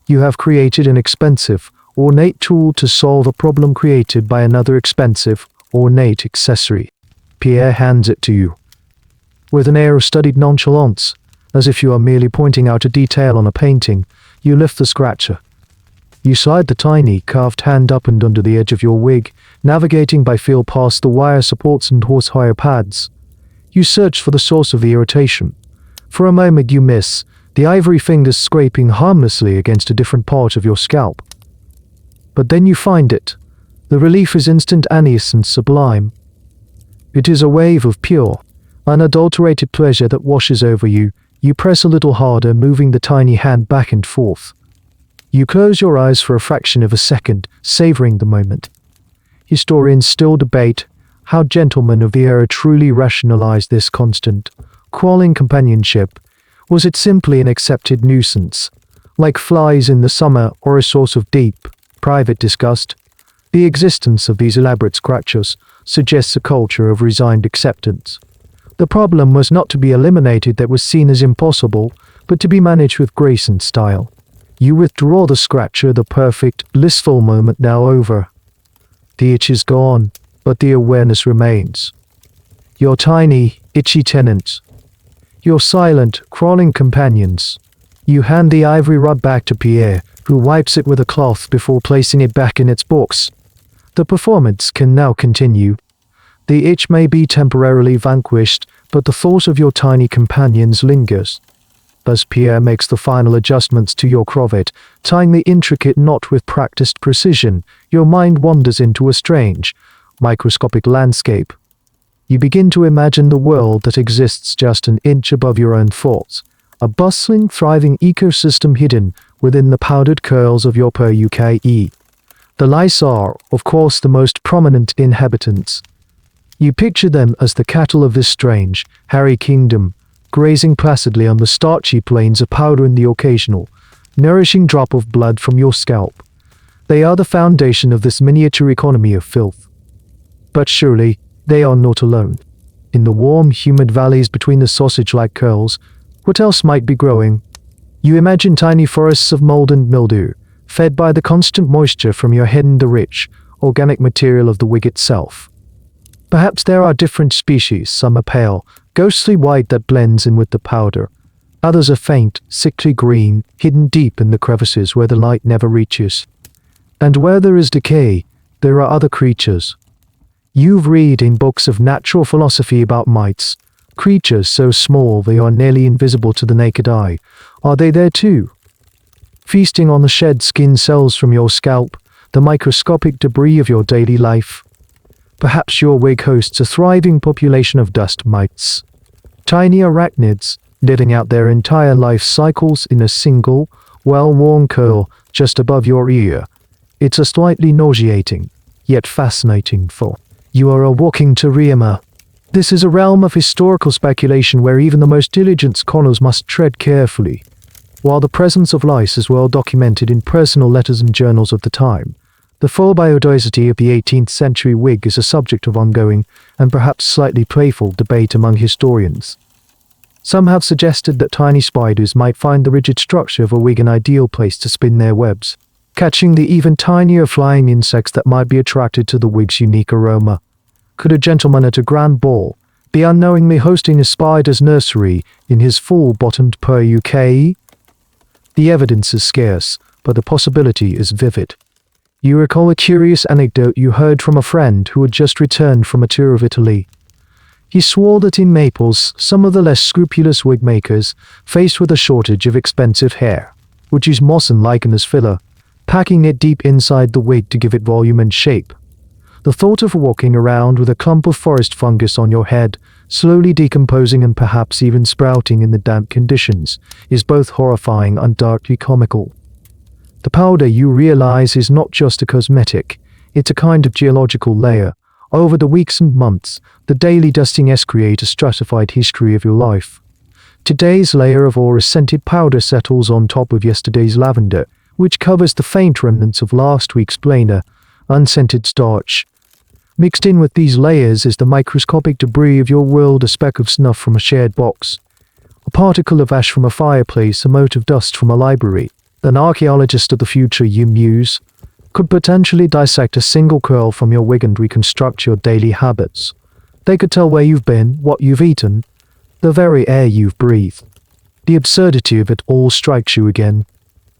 S1: You have created an expensive, ornate tool to solve a problem created by another expensive, ornate accessory. Pierre hands it to you. With an air of studied nonchalance, as if you are merely pointing out a detail on a painting, you lift the scratcher. You slide the tiny, carved hand up and under the edge of your wig, navigating by feel past the wire supports and horsehair pads. You search for the source of the irritation. For a moment you miss, the ivory fingers scraping harmlessly against a different part of your scalp. But then you find it. The relief is instantaneous and sublime. It is a wave of pure, unadulterated pleasure that washes over you. You press a little harder, moving the tiny hand back and forth. You close your eyes for a fraction of a second, savoring the moment. Historians still debate how gentlemen of the era truly rationalized this constant, crawling companionship. Was it simply an accepted nuisance, like flies in the summer, or a source of deep, private disgust? The existence of these elaborate scratchers suggests a culture of resigned acceptance. The problem was not to be eliminated that was seen as impossible, but to be managed with grace and style. You withdraw the scratcher, the perfect, blissful moment now over. The itch is gone, but the awareness remains. Your tiny, itchy tenants. Your silent, crawling companions. You hand the ivory rub back to Pierre, who wipes it with a cloth before placing it back in its box. The performance can now continue. The itch may be temporarily vanquished, but the thought of your tiny companions lingers. As Pierre makes the final adjustments to your cravat, tying the intricate knot with practiced precision, your mind wanders into a strange, microscopic landscape. You begin to imagine the world that exists just an inch above your own thoughts, a bustling, thriving ecosystem hidden within the powdered curls of your per-UKE. The lice are, of course, the most prominent inhabitants. You picture them as the cattle of this strange, hairy kingdom, grazing placidly on the starchy plains of powder and the occasional, nourishing drop of blood from your scalp. They are the foundation of this miniature economy of filth. But surely, they are not alone. In the warm, humid valleys between the sausage-like curls, what else might be growing? You imagine tiny forests of mold and mildew, fed by the constant moisture from your head and the rich, organic material of the wig itself. Perhaps there are different species. Some are pale, ghostly white that blends in with the powder. Others are faint, sickly green, hidden deep in the crevices where the light never reaches. And where there is decay, there are other creatures. You've read in books of natural philosophy about mites, creatures so small they are nearly invisible to the naked eye. Are they there too? Feasting on the shed skin cells from your scalp, the microscopic debris of your daily life. Perhaps your wig hosts a thriving population of dust mites. Tiny arachnids, living out their entire life cycles in a single, well-worn curl just above your ear. It's a slightly nauseating, yet fascinating thought. You are a walking terrarium. This is a realm of historical speculation where even the most diligent scholars must tread carefully. While the presence of lice is well documented in personal letters and journals of the time, the full biodiversity of the 18th century wig is a subject of ongoing, and perhaps slightly playful, debate among historians. Some have suggested that tiny spiders might find the rigid structure of a wig an ideal place to spin their webs, catching the even tinier flying insects that might be attracted to the wig's unique aroma. Could a gentleman at a grand ball be unknowingly hosting a spider's nursery in his full-bottomed per-UKE? The evidence is scarce, but the possibility is vivid. You recall a curious anecdote you heard from a friend who had just returned from a tour of Italy. He swore that in Naples, some of the less scrupulous wig makers, faced with a shortage of expensive hair, would use moss and lichen as filler, packing it deep inside the wig to give it volume and shape. The thought of walking around with a clump of forest fungus on your head, slowly decomposing and perhaps even sprouting in the damp conditions, is both horrifying and darkly comical. The powder, you realize, is not just a cosmetic, it's a kind of geological layer. Over the weeks and months, the daily dusting has created a stratified history of your life. Today's layer of aura-scented powder settles on top of yesterday's lavender, which covers the faint remnants of last week's plainer, unscented starch. Mixed in with these layers is the microscopic debris of your world, a speck of snuff from a shared box, a particle of ash from a fireplace, a mote of dust from a library. An archaeologist of the future, you muse, could potentially dissect a single curl from your wig and reconstruct your daily habits. They could tell where you've been, what you've eaten, the very air you've breathed. The absurdity of it all strikes you again.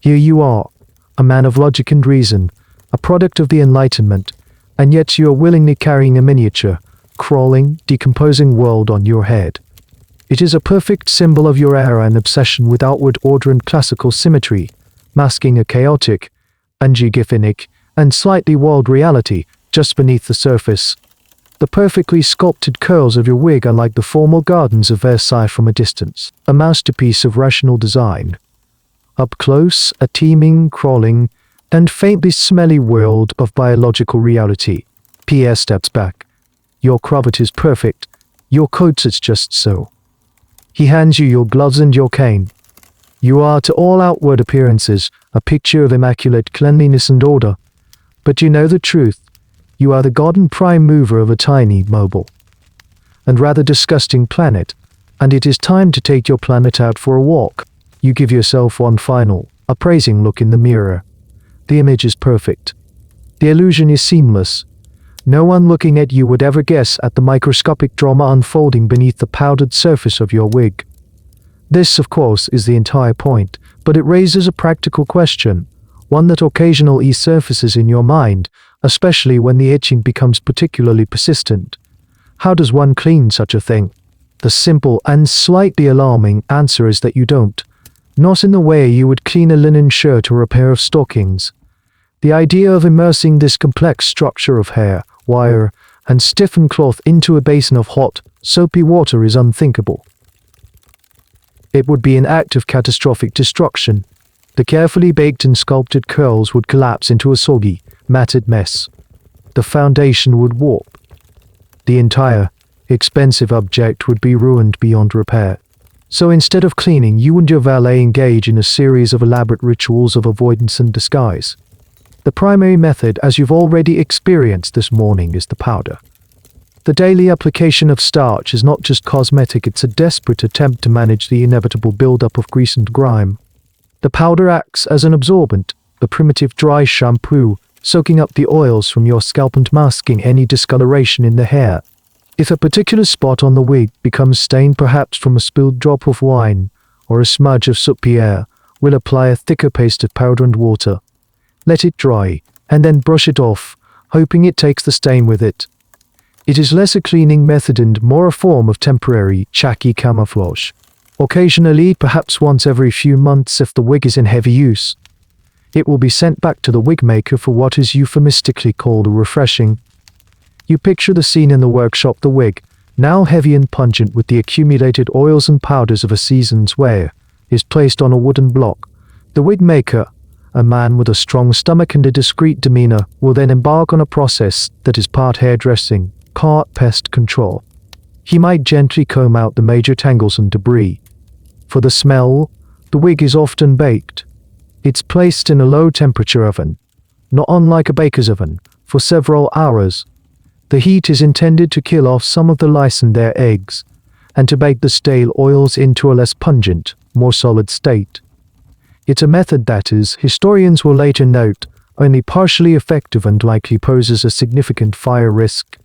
S1: Here you are, a man of logic and reason, a product of the Enlightenment, and yet you are willingly carrying a miniature, crawling, decomposing world on your head. It is a perfect symbol of your era and obsession with outward order and classical symmetry, masking a chaotic, angigophonic, and slightly wild reality just beneath the surface. The perfectly sculpted curls of your wig are like the formal gardens of Versailles from a distance, a masterpiece of rational design. Up close, a teeming, crawling, and faintly smelly world of biological reality. Pierre steps back. Your cravat is perfect. Your coat is just so. He hands you your gloves and your cane. You are, to all outward appearances, a picture of immaculate cleanliness and order. But you know the truth. You are the god and prime mover of a tiny, mobile, and rather disgusting planet, and it is time to take your planet out for a walk. You give yourself one final, appraising look in the mirror. The image is perfect. The illusion is seamless. No one looking at you would ever guess at the microscopic drama unfolding beneath the powdered surface of your wig. This, of course, is the entire point, But it raises a practical question, one that occasionally surfaces in your mind, especially when the itching becomes particularly persistent. How does one clean such a thing? The simple and slightly alarming answer is that you don't. Not in the way you would clean a linen shirt or a pair of stockings. The idea of immersing this complex structure of hair, wire, and stiffened cloth into a basin of hot, soapy water is unthinkable. It would be an act of catastrophic destruction. The carefully baked and sculpted curls would collapse into a soggy, matted mess. The foundation would warp. The entire, expensive object would be ruined beyond repair. So instead of cleaning, you and your valet engage in a series of elaborate rituals of avoidance and disguise. The primary method, as you've already experienced this morning, is the powder. The daily application of starch is not just cosmetic, it's a desperate attempt to manage the inevitable buildup of grease and grime. The powder acts as an absorbent, a primitive dry shampoo, soaking up the oils from your scalp and masking any discoloration in the hair. If a particular spot on the wig becomes stained, perhaps from a spilled drop of wine or a smudge of soup pierre, we'll apply a thicker paste of powder and water. Let it dry, and then brush it off, hoping it takes the stain with it. It is less a cleaning method and more a form of temporary, tacky camouflage. Occasionally, perhaps once every few months if the wig is in heavy use, it will be sent back to the wig maker for what is euphemistically called a refreshing. You picture the scene in the workshop: the wig, now heavy and pungent with the accumulated oils and powders of a season's wear, is placed on a wooden block. The wig maker, a man with a strong stomach and a discreet demeanor, will then embark on a process that is part hairdressing, part pest control. He might gently comb out the major tangles and debris. For the smell, the wig is often baked. It's placed in a low-temperature oven, not unlike a baker's oven, for several hours. The heat is intended to kill off some of the lice and their eggs, and to bake the stale oils into a less pungent, more solid state. It's a method that is, historians will later note, only partially effective and likely poses a significant fire risk.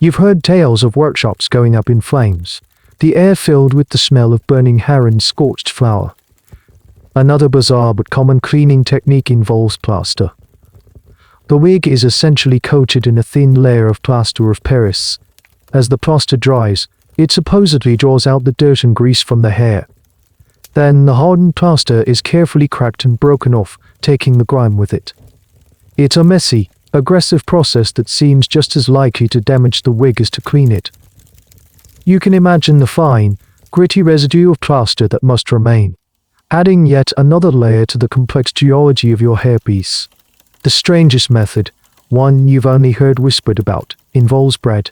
S1: You've heard tales of workshops going up in flames, the air filled with the smell of burning hair and scorched flour. Another bizarre but common cleaning technique involves plaster. The wig is essentially coated in a thin layer of plaster of Paris. As the plaster dries, it supposedly draws out the dirt and grease from the hair. Then the hardened plaster is carefully cracked and broken off, taking the grime with it. It's a messy, aggressive process that seems just as likely to damage the wig as to clean it. You can imagine the fine, gritty residue of plaster that must remain, adding yet another layer to the complex geology of your hairpiece. The strangest method, one you've only heard whispered about, involves bread.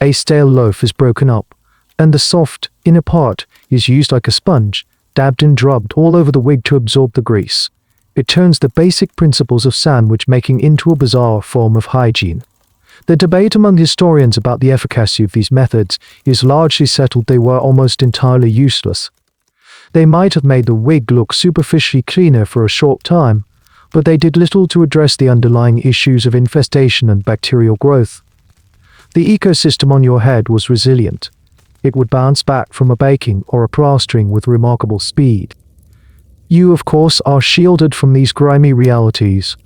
S1: A stale loaf is broken up, and the soft, inner part is used like a sponge, dabbed and drubbed all over the wig to absorb the grease. It turns the basic principles of sandwich making into a bizarre form of hygiene. The debate among historians about the efficacy of these methods is largely settled. They were almost entirely useless. They might have made the wig look superficially cleaner for a short time, but they did little to address the underlying issues of infestation and bacterial growth. The ecosystem on your head was resilient. It would bounce back from a baking or a plastering with remarkable speed. You, of course, are shielded from these grimy realities.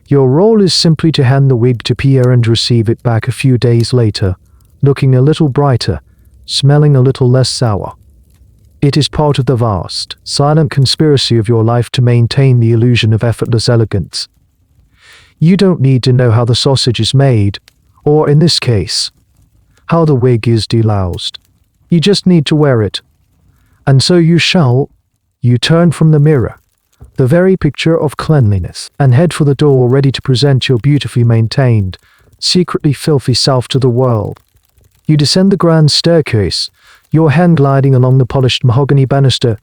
S1: Your role is simply to hand the wig to Pierre and receive it back a few days later, looking a little brighter, smelling a little less sour. It is part of the vast, silent conspiracy of your life to maintain the illusion of effortless elegance. You don't need to know how the sausage is made, or in this case, how the wig is deloused. You just need to wear it. And so you shall. You turn from the mirror, the very picture of cleanliness, and head for the door ready to present your beautifully maintained, secretly filthy self to the world. You descend the grand staircase, your hand gliding along the polished mahogany banister.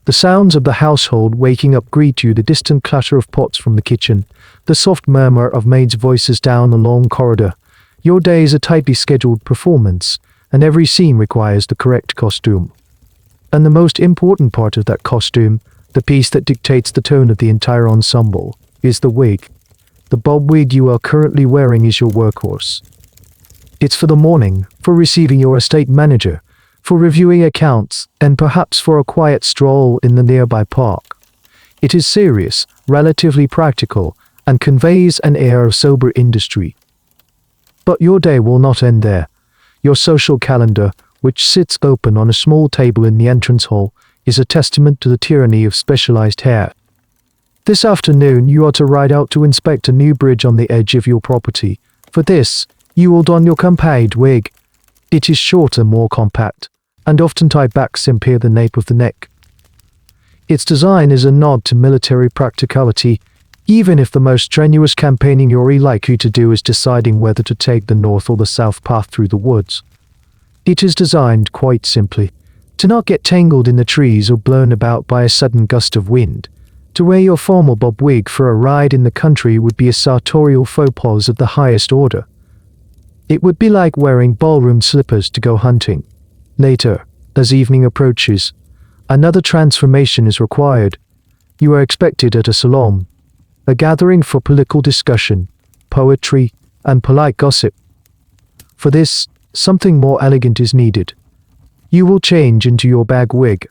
S1: The sounds of the household waking up greet you, the distant clatter of pots from the kitchen, the soft murmur of maids' voices down the long corridor. Your day is a tightly scheduled performance, and every scene requires the correct costume. And the most important part of that costume, the piece that dictates the tone of the entire ensemble, is the wig. The bob wig you are currently wearing is your workhorse. It's for the morning, for receiving your estate manager, for reviewing accounts, and perhaps for a quiet stroll in the nearby park. It is serious, relatively practical, and conveys an air of sober industry. But your day will not end there. Your social calendar, which sits open on a small table in the entrance hall, is a testament to the tyranny of specialized hair. This afternoon you are to ride out to inspect a new bridge on the edge of your property. For this, you will don your campaign wig. It is shorter, more compact, and often tied back simply at the nape of the neck. Its design is a nod to military practicality, even if the most strenuous campaigning you're likely to do is deciding whether to take the north or the south path through the woods. It is designed, quite simply, to not get tangled in the trees or blown about by a sudden gust of wind. To wear your formal bob wig for a ride in the country would be a sartorial faux pas of the highest order. It would be like wearing ballroom slippers to go hunting. Later, as evening approaches, another transformation is required. You are expected at a salon, a gathering for political discussion, poetry, and polite gossip. For this, something more elegant is needed. You will change into your bag wig.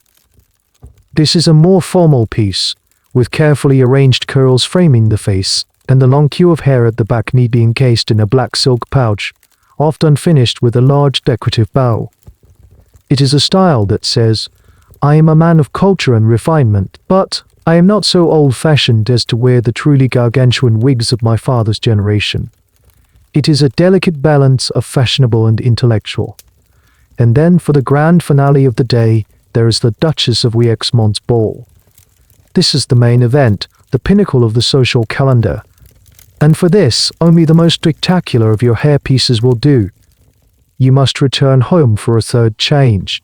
S1: This is a more formal piece, with carefully arranged curls framing the face, and the long queue of hair at the back need be encased in a black silk pouch, often finished with a large decorative bow. It is a style that says, "I am a man of culture and refinement, but I am not so old-fashioned as to wear the truly gargantuan wigs of my father's generation." It is a delicate balance of fashionable and intellectual. And then for the grand finale of the day, there is the Duchess of Weixmont's ball. This is the main event, the pinnacle of the social calendar. And for this, only the most spectacular of your hairpieces will do. You must return home for a third change,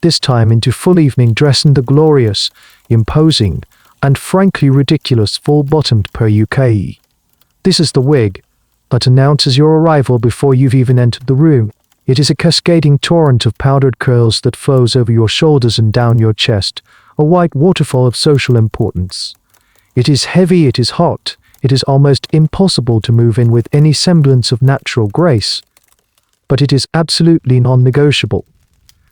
S1: this time into full evening dress in the glorious, imposing, and frankly ridiculous full-bottomed perruque. This is the wig that announces your arrival before you've even entered the room. It is a cascading torrent of powdered curls that flows over your shoulders and down your chest, a white waterfall of social importance. It is heavy, it is hot, it is almost impossible to move in with any semblance of natural grace. But it is absolutely non-negotiable.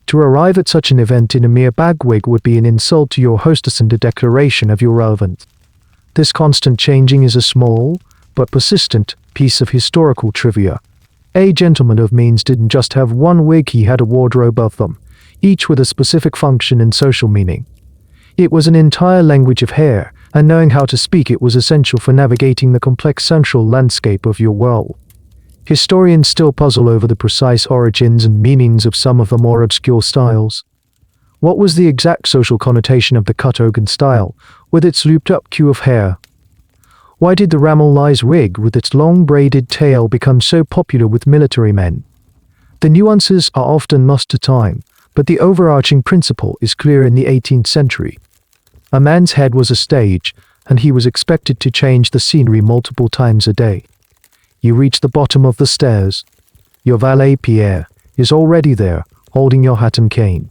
S1: To arrive at such an event in a mere bag wig would be an insult to your hostess and a declaration of your relevance. This constant changing is a small, but persistent, piece of historical trivia. A gentleman of means didn't just have one wig, he had a wardrobe of them, each with a specific function and social meaning. It was an entire language of hair, and knowing how to speak it was essential for navigating the complex central landscape of your world. Historians still puzzle over the precise origins and meanings of some of the more obscure styles. What was the exact social connotation of the cut-ogan style, with its looped-up queue of hair? Why did the Lice wig with its long braided tail become so popular with military men? The nuances are often lost to time, but the overarching principle is clear in the 18th century. A man's head was a stage, and he was expected to change the scenery multiple times a day. You reach the bottom of the stairs. Your valet Pierre is already there, holding your hat and cane.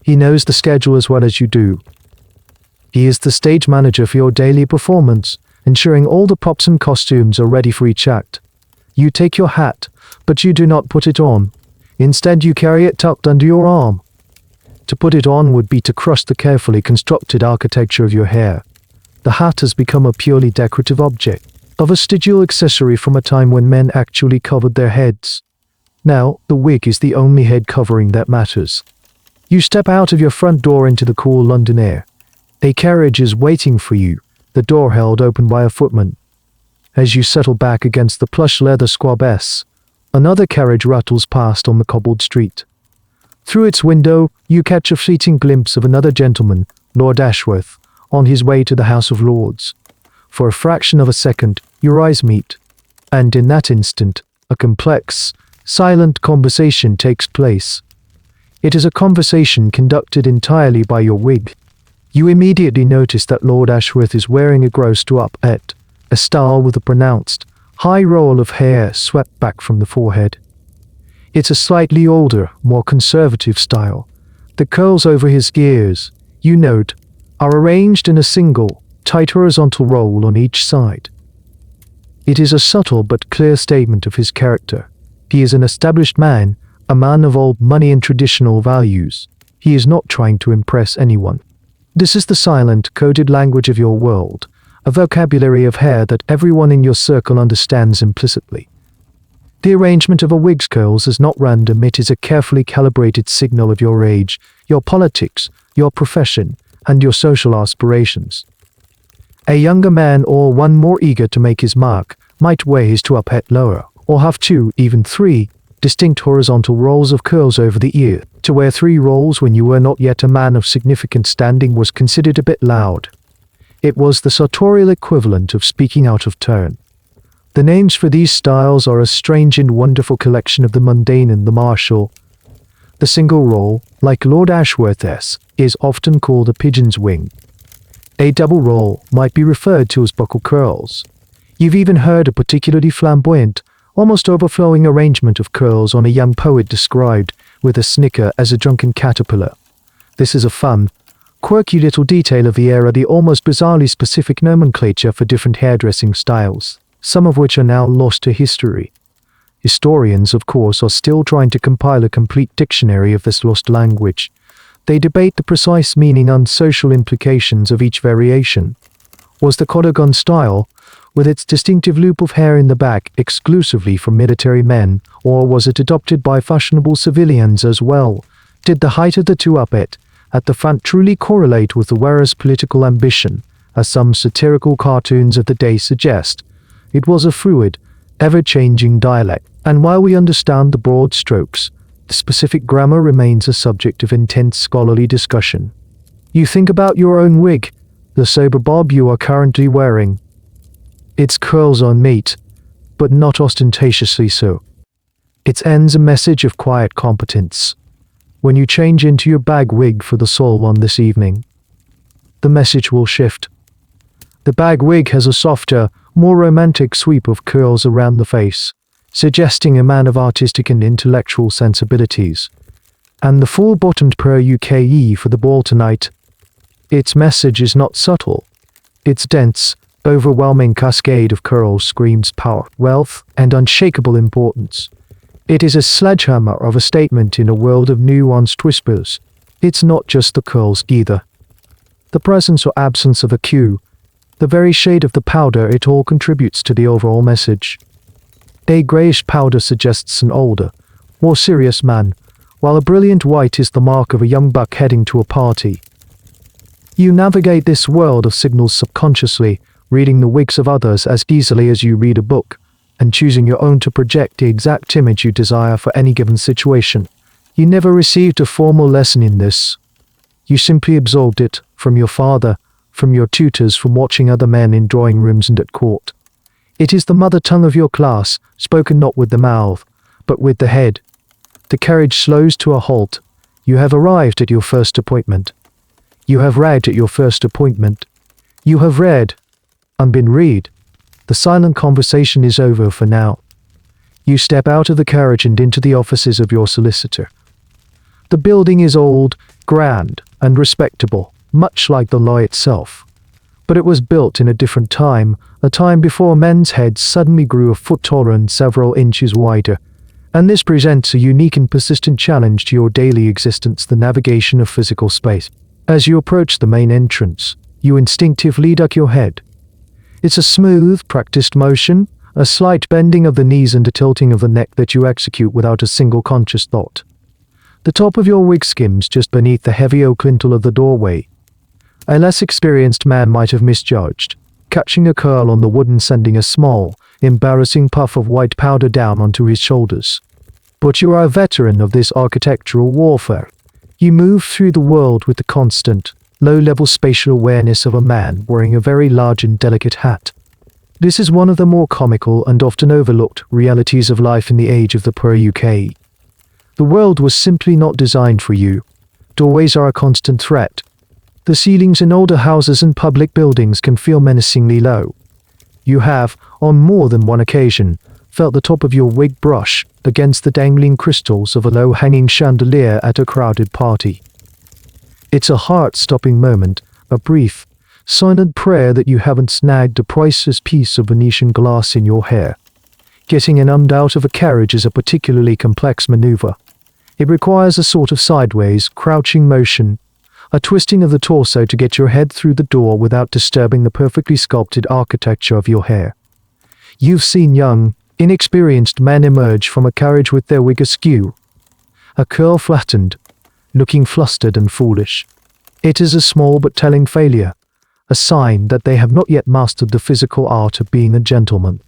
S1: He knows the schedule as well as you do. He is the stage manager for your daily performance, ensuring all the props and costumes are ready for each act. You take your hat, but you do not put it on. Instead, you carry it tucked under your arm. To put it on would be to crush the carefully constructed architecture of your hair. The hat has become a purely decorative object, a vestigial accessory from a time when men actually covered their heads. Now, the wig is the only head covering that matters. You step out of your front door into the cool London air. A carriage is waiting for you, the door held open by a footman. As you settle back against the plush leather squabs, another carriage rattles past on the cobbled street. Through its window, you catch a fleeting glimpse of another gentleman, Lord Ashworth, on his way to the House of Lords. For a fraction of a second, your eyes meet, and in that instant, a complex, silent conversation takes place. It is a conversation conducted entirely by your wig. You immediately notice that Lord Ashworth is wearing a grossed-up hat, a style with a pronounced, high roll of hair swept back from the forehead. It's a slightly older, more conservative style. The curls over his ears, you note, are arranged in a single, tight horizontal roll on each side. It is a subtle but clear statement of his character. He is an established man, a man of old money and traditional values. He is not trying to impress anyone. This is the silent, coded language of your world, a vocabulary of hair that everyone in your circle understands implicitly. The arrangement of a wig's curls is not random, it is a carefully calibrated signal of your age, your politics, your profession, and your social aspirations. A younger man, or one more eager to make his mark, might wear his top hat lower, or have 2, even 3, distinct horizontal rolls of curls over the ear. To wear 3 rolls when you were not yet a man of significant standing was considered a bit loud. It was the sartorial equivalent of speaking out of turn. The names for these styles are a strange and wonderful collection of the mundane and the martial. The single roll, like Lord Ashworth's, is often called a pigeon's wing. A double roll might be referred to as buckle curls. You've even heard a particularly flamboyant, almost overflowing arrangement of curls on a young poet described, with a snicker, as a drunken caterpillar. This is a fun, quirky little detail of the era, the almost bizarrely specific nomenclature for different hairdressing styles, some of which are now lost to history. Historians, of course, are still trying to compile a complete dictionary of this lost language. They debate the precise meaning and social implications of each variation. Was the Kodogun style, with its distinctive loop of hair in the back, exclusively for military men, or was it adopted by fashionable civilians as well? Did the height of the toupet at the front truly correlate with the wearer's political ambition, as some satirical cartoons of the day suggest? It was a fluid, ever-changing dialect, and while we understand the broad strokes, the specific grammar remains a subject of intense scholarly discussion. You think about your own wig, the sober bob you are currently wearing. Its curls are neat, but not ostentatiously so. Its ends a message of quiet competence. When you change into your bag wig for the sole one this evening, the message will shift. The bag wig has a softer, more romantic sweep of curls around the face, suggesting a man of artistic and intellectual sensibilities. And the full-bottomed per-UKE for the ball tonight. Its message is not subtle. Its dense, overwhelming cascade of curls screams power, wealth, and unshakable importance. It is a sledgehammer of a statement in a world of nuanced whispers. It's not just the curls either. The presence or absence of a cue, the very shade of the powder, it all contributes to the overall message. A greyish powder suggests an older, more serious man, while a brilliant white is the mark of a young buck heading to a party. You navigate this world of signals subconsciously, reading the wigs of others as easily as you read a book, and choosing your own to project the exact image you desire for any given situation. You never received a formal lesson in this. You simply absorbed it from your father, from your tutors, from watching other men in drawing rooms and at court. It is the mother tongue of your class, spoken not with the mouth, but with the head. The carriage slows to a halt. You have arrived at your first appointment. You have arrived at your first appointment. You have read, and been read. The silent conversation is over for now. You step out of the carriage and into the offices of your solicitor. The building is old, grand, and respectable, much like the law itself. But it was built in a different time, a time before men's heads suddenly grew a foot taller and several inches wider. And this presents a unique and persistent challenge to your daily existence, the navigation of physical space. As you approach the main entrance, you instinctively duck your head. It's a smooth, practiced motion, a slight bending of the knees and a tilting of the neck that you execute without a single conscious thought. The top of your wig skims just beneath the heavy oak lintel of the doorway. A less experienced man might have misjudged, catching a curl on the wood and sending a small, embarrassing puff of white powder down onto his shoulders. But you are a veteran of this architectural warfare. You move through the world with the constant, low-level spatial awareness of a man wearing a very large and delicate hat. This is one of the more comical and often overlooked realities of life in the age of the per-UK. The world was simply not designed for you. Doorways are a constant threat. The ceilings in older houses and public buildings can feel menacingly low. You have, on more than one occasion, felt the top of your wig brush against the dangling crystals of a low-hanging chandelier at a crowded party. It's a heart-stopping moment, a brief, silent prayer that you haven't snagged a priceless piece of Venetian glass in your hair. Getting an ummed out of a carriage is a particularly complex maneuver. It requires a sort of sideways, crouching motion, a twisting of the torso to get your head through the door without disturbing the perfectly sculpted architecture of your hair. You've seen young, inexperienced men emerge from a carriage with their wig askew, a curl flattened, looking flustered and foolish. It is a small but telling failure, a sign that they have not yet mastered the physical art of being a gentleman.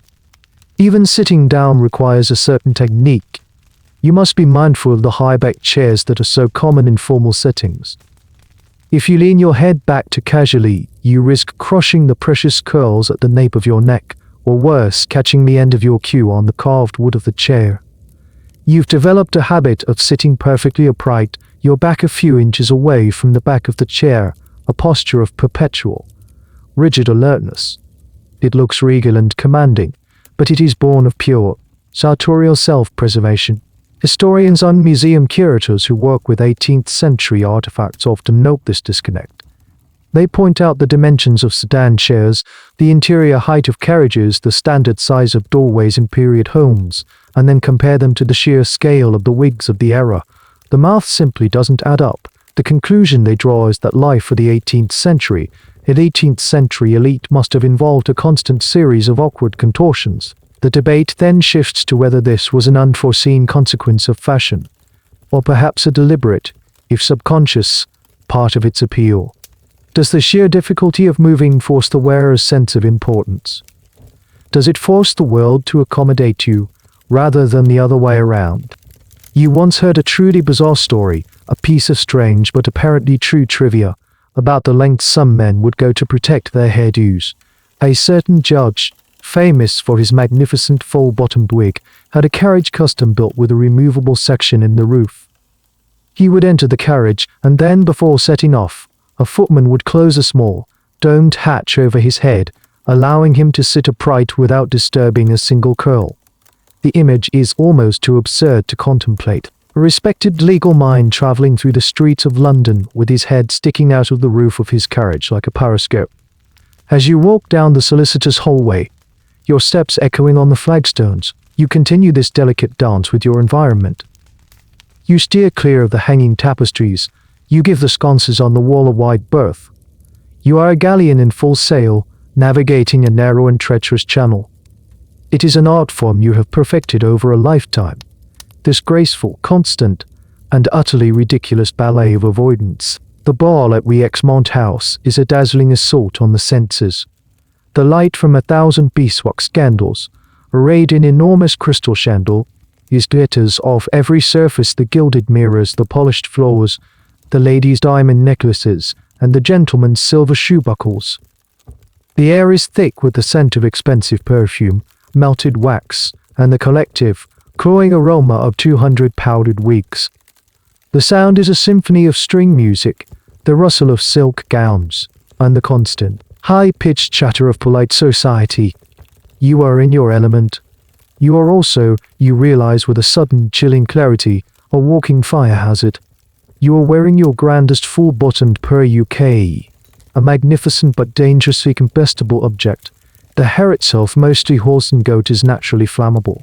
S1: Even sitting down requires a certain technique. You must be mindful of the high-backed chairs that are so common in formal settings. If you lean your head back too casually, you risk crushing the precious curls at the nape of your neck, or worse, catching the end of your queue on the carved wood of the chair. You've developed a habit of sitting perfectly upright, your back a few inches away from the back of the chair, a posture of perpetual, rigid alertness. It looks regal and commanding, but it is born of pure, sartorial self-preservation. Historians and museum curators who work with 18th century artifacts often note this disconnect. They point out the dimensions of sedan chairs, the interior height of carriages, the standard size of doorways in period homes, and then compare them to the sheer scale of the wigs of the era. The math simply doesn't add up. The conclusion they draw is that life for the 18th century, an 18th century elite must have involved a constant series of awkward contortions. The debate then shifts to whether this was an unforeseen consequence of fashion, or perhaps a deliberate, if subconscious, part of its appeal. Does the sheer difficulty of moving force the wearer's sense of importance? Does it force the world to accommodate you, rather than the other way around? You once heard a truly bizarre story, a piece of strange but apparently true trivia, about the lengths some men would go to protect their hairdos. A certain judge, famous for his magnificent full-bottomed wig, had a carriage custom-built with a removable section in the roof. He would enter the carriage, and then, before setting off, a footman would close a small, domed hatch over his head, allowing him to sit upright without disturbing a single curl. The image is almost too absurd to contemplate. A respected legal mind travelling through the streets of London with his head sticking out of the roof of his carriage like a periscope. As you walk down the solicitor's hallway, your steps echoing on the flagstones, you continue this delicate dance with your environment. You steer clear of the hanging tapestries. You give the sconces on the wall a wide berth. You are a galleon in full sail, navigating a narrow and treacherous channel. It is an art form you have perfected over a lifetime. This graceful, constant, and utterly ridiculous ballet of avoidance. The ball at Rexmont House is a dazzling assault on the senses. The light from 1,000 beeswax candles, arrayed in enormous crystal chandeliers, glitters off every surface: the gilded mirrors, the polished floors, the ladies' diamond necklaces, and the gentlemen's silver shoe buckles. The air is thick with the scent of expensive perfume, melted wax, and the collective, cloying aroma of 200 powdered wigs. The sound is a symphony of string music, the rustle of silk gowns, and the constant, high-pitched chatter of polite society. You are in your element. You are also, you realize with a sudden chilling clarity, a walking fire hazard. You are wearing your grandest full-bottomed UK, a magnificent but dangerously combustible object. The hair itself, mostly horse and goat, is naturally flammable.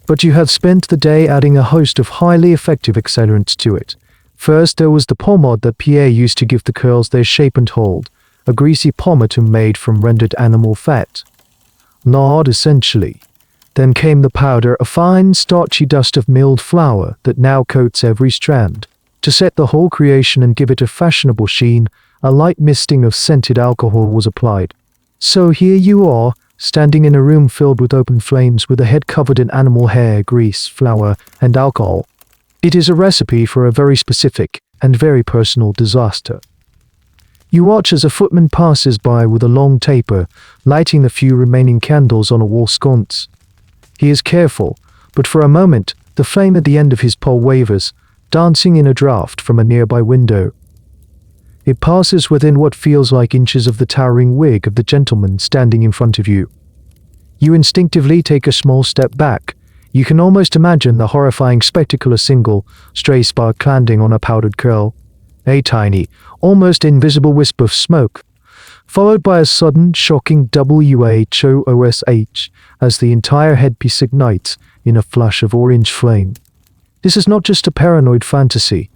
S1: But you have spent the day adding a host of highly effective accelerants to it. First, there was the pomade that Pierre used to give the curls their shape and hold, a greasy pomatum made from rendered animal fat. Lard, essentially. Then came the powder, a fine, starchy dust of milled flour that now coats every strand. To set the whole creation and give it a fashionable sheen, a light misting of scented alcohol was applied. So here you are, standing in a room filled with open flames, with a head covered in animal hair, grease, flour, and alcohol. It is a recipe for a very specific and very personal disaster. You watch as a footman passes by with a long taper, lighting the few remaining candles on a wall sconce. He is careful, but for a moment, the flame at the end of his pole wavers, dancing in a draught from a nearby window. It passes within what feels like inches of the towering wig of the gentleman standing in front of you. You instinctively take a small step back. You can almost imagine the horrifying spectacle: a single, stray spark landing on a powdered curl. A tiny, almost invisible wisp of smoke, followed by a sudden, shocking WHOOSH as the entire headpiece ignites in a flash of orange flame. This is not just a paranoid fantasy.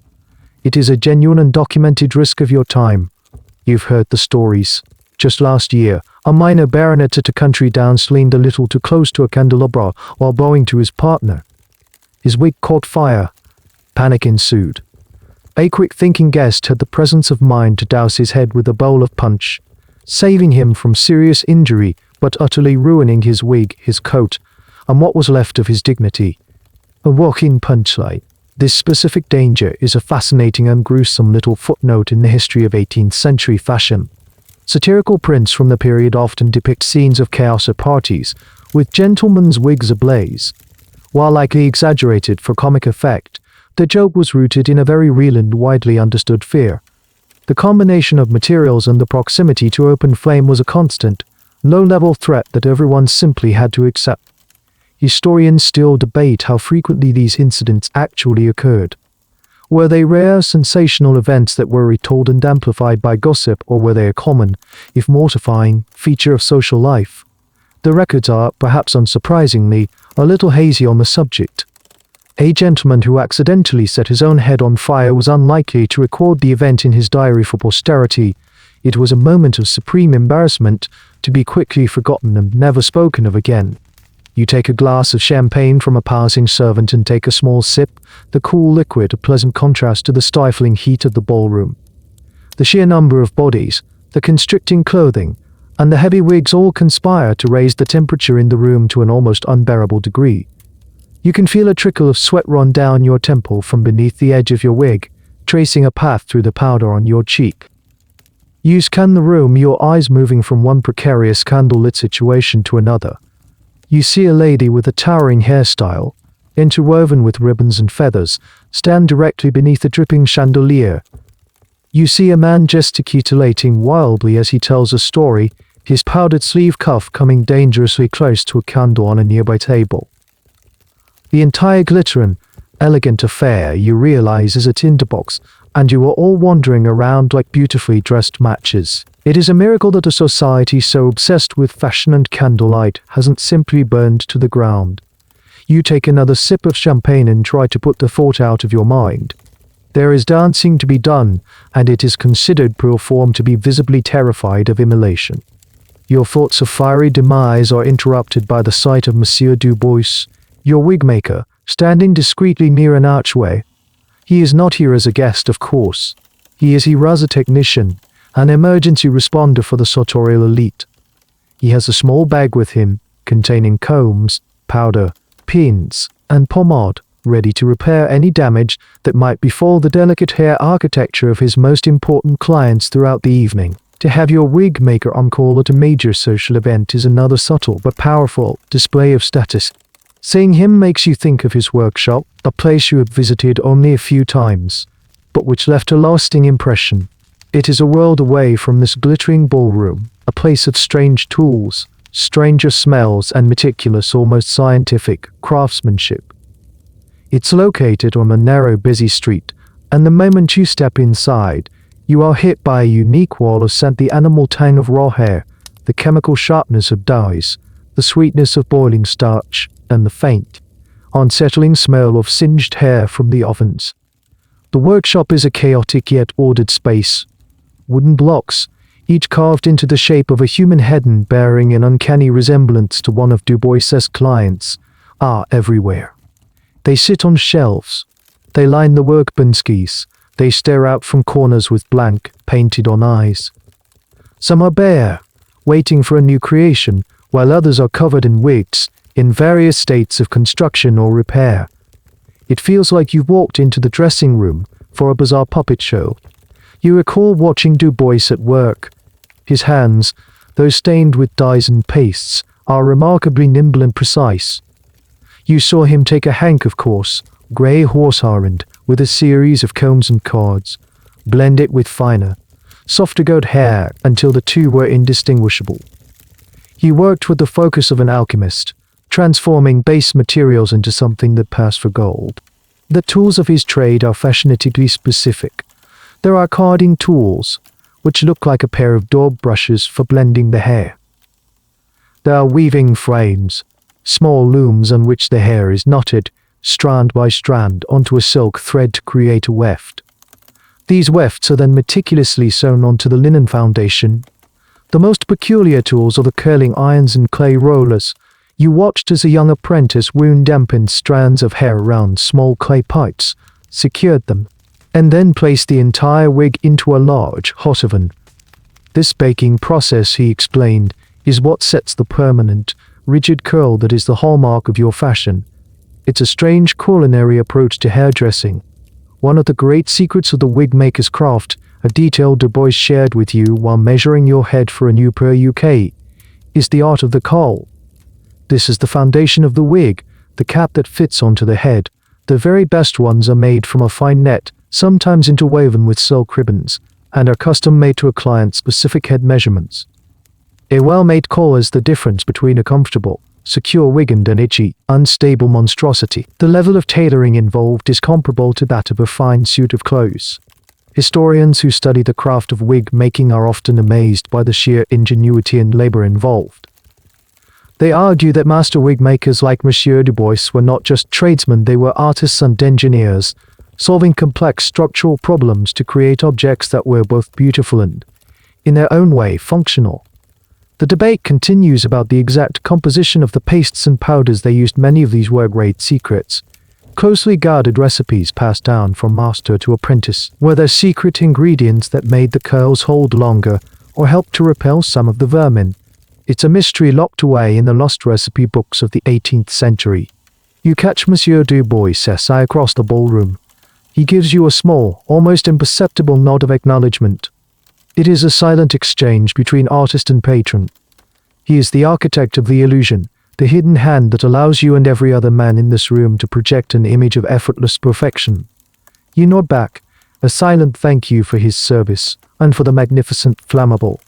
S1: It is a genuine and documented risk of your time. You've heard the stories. Just last year, a minor baronet at a country dance leaned a little too close to a candelabra while bowing to his partner. His wig caught fire. Panic ensued. A quick-thinking guest had the presence of mind to douse his head with a bowl of punch, saving him from serious injury but utterly ruining his wig, his coat, and what was left of his dignity. A walking punchline. This specific danger is a fascinating and gruesome little footnote in the history of 18th century fashion. Satirical prints from the period often depict scenes of chaos at parties, with gentlemen's wigs ablaze. While likely exaggerated for comic effect, the joke was rooted in a very real and widely understood fear. The combination of materials and the proximity to open flame was a constant, low-level threat that everyone simply had to accept. Historians still debate how frequently these incidents actually occurred. Were they rare, sensational events that were retold and amplified by gossip, or were they a common, if mortifying, feature of social life? The records are, perhaps unsurprisingly, a little hazy on the subject. A gentleman who accidentally set his own head on fire was unlikely to record the event in his diary for posterity. It was a moment of supreme embarrassment, to be quickly forgotten and never spoken of again. You take a glass of champagne from a passing servant and take a small sip, the cool liquid a pleasant contrast to the stifling heat of the ballroom. The sheer number of bodies, the constricting clothing, and the heavy wigs all conspire to raise the temperature in the room to an almost unbearable degree. You can feel a trickle of sweat run down your temple from beneath the edge of your wig, tracing a path through the powder on your cheek. You scan the room, your eyes moving from one precarious candlelit situation to another. You see a lady with a towering hairstyle, interwoven with ribbons and feathers, stand directly beneath a dripping chandelier. You see a man gesticulating wildly as he tells a story, his powdered sleeve cuff coming dangerously close to a candle on a nearby table. The entire glittering, elegant affair, you realize, is a tinderbox, and you are all wandering around like beautifully dressed matches. It is a miracle that a society so obsessed with fashion and candlelight hasn't simply burned to the ground. You take another sip of champagne and try to put the thought out of your mind. There is dancing to be done, and it is considered pure form to be visibly terrified of immolation. Your thoughts of fiery demise are interrupted by the sight of Monsieur Dubois, your wigmaker, standing discreetly near an archway. He is not here as a guest, of course. He is here as a technician, an emergency responder for the sartorial elite. He has a small bag with him, containing combs, powder, pins, and pomade, ready to repair any damage that might befall the delicate hair architecture of his most important clients throughout the evening. To have your wig maker on call at a major social event is another subtle but powerful display of status. Seeing him makes you think of his workshop, a place you have visited only a few times, but which left a lasting impression. It is a world away from this glittering ballroom, a place of strange tools, stranger smells, and meticulous, almost scientific, craftsmanship. It's located on a narrow, busy street, and the moment you step inside, you are hit by a unique wall of scent, the animal tang of raw hair, the chemical sharpness of dyes, the sweetness of boiling starch, and the faint, unsettling smell of singed hair from the ovens. The workshop is a chaotic yet ordered space. Wooden blocks, each carved into the shape of a human head and bearing an uncanny resemblance to one of Dubois's clients, are everywhere. They sit on shelves. They line the workbenches. They stare out from corners with blank, painted-on eyes. Some are bare, waiting for a new creation, while others are covered in wigs, in various states of construction or repair. It feels like you've walked into the dressing room for a bizarre puppet show. You recall watching Dubois at work. His hands, though stained with dyes and pastes, are remarkably nimble and precise. You saw him take a hank of coarse, grey horse-harand with a series of combs and cords, blend it with finer, softer goat hair until the two were indistinguishable. He worked with the focus of an alchemist, transforming base materials into something that passed for gold. The tools of his trade are fashionably specific. There are carding tools, which look like a pair of daub brushes for blending the hair. There are weaving frames, small looms on which the hair is knotted, strand by strand, onto a silk thread to create a weft. These wefts are then meticulously sewn onto the linen foundation. The most peculiar tools are the curling irons and clay rollers. You watched as a young apprentice wound dampened strands of hair around small clay pipes, secured them, and then placed the entire wig into a large hot oven. This baking process, he explained, is what sets the permanent, rigid curl that is the hallmark of your fashion. It's a strange culinary approach to hairdressing. One of the great secrets of the wig maker's craft, a detail Du Bois shared with you while measuring your head for a new per UK, is the art of the caul. This is the foundation of the wig, the cap that fits onto the head. The very best ones are made from a fine net, sometimes interwoven with silk ribbons, and are custom made to a client's specific head measurements. A well-made caul is the difference between a comfortable, secure wig and an itchy, unstable monstrosity. The level of tailoring involved is comparable to that of a fine suit of clothes. Historians who study the craft of wig making are often amazed by the sheer ingenuity and labor involved. They argue that master wig makers like Monsieur Du Bois were not just tradesmen, they were artists and engineers, solving complex structural problems to create objects that were both beautiful and, in their own way, functional. The debate continues about the exact composition of the pastes and powders they used. Many of these were great secrets. Closely guarded recipes passed down from master to apprentice. Were there secret ingredients that made the curls hold longer or helped to repel some of the vermin? It's a mystery locked away in the lost recipe books of the 18th century. You catch Monsieur Du Bois essay across the ballroom. He gives you a small, almost imperceptible nod of acknowledgement. It is a silent exchange between artist and patron. He is the architect of the illusion, the hidden hand that allows you and every other man in this room to project an image of effortless perfection. You nod back, a silent thank you for his service, and for the magnificent, flammable,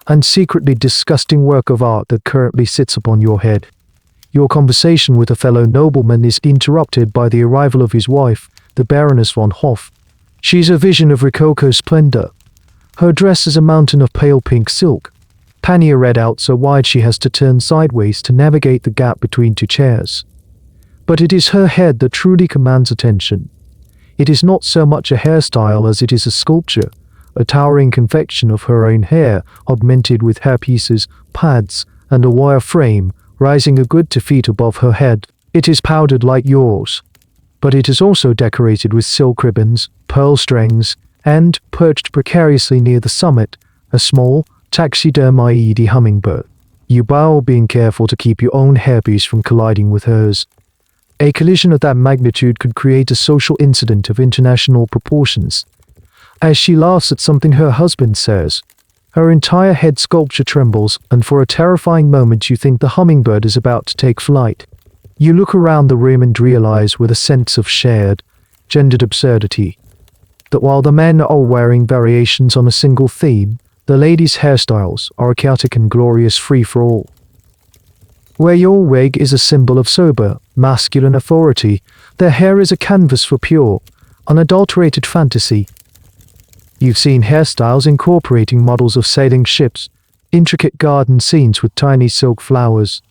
S1: and secretly disgusting work of art that currently sits upon your head. Your conversation with a fellow nobleman is interrupted by the arrival of his wife, the Baroness von Hoff. She's a vision of Rococo splendor. Her dress is a mountain of pale pink silk, pannier read out so wide she has to turn sideways to navigate the gap between two chairs. But it is her head that truly commands attention. It is not so much a hairstyle as it is a sculpture, a towering confection of her own hair, augmented with hairpieces, pads, and a wire frame, rising a good 2 feet above her head. It is powdered like yours, but it is also decorated with silk ribbons, pearl strings, and, perched precariously near the summit, a small, taxidermied hummingbird. You bow, being careful to keep your own hairpiece from colliding with hers. A collision of that magnitude could create a social incident of international proportions. As she laughs at something her husband says, her entire head sculpture trembles, and for a terrifying moment you think the hummingbird is about to take flight. You look around the room and realize with a sense of shared, gendered absurdity, that while the men are wearing variations on a single theme, the ladies' hairstyles are a chaotic and glorious free-for-all. Where your wig is a symbol of sober, masculine authority, their hair is a canvas for pure, unadulterated fantasy. You've seen hairstyles incorporating models of sailing ships, intricate garden scenes with tiny silk flowers,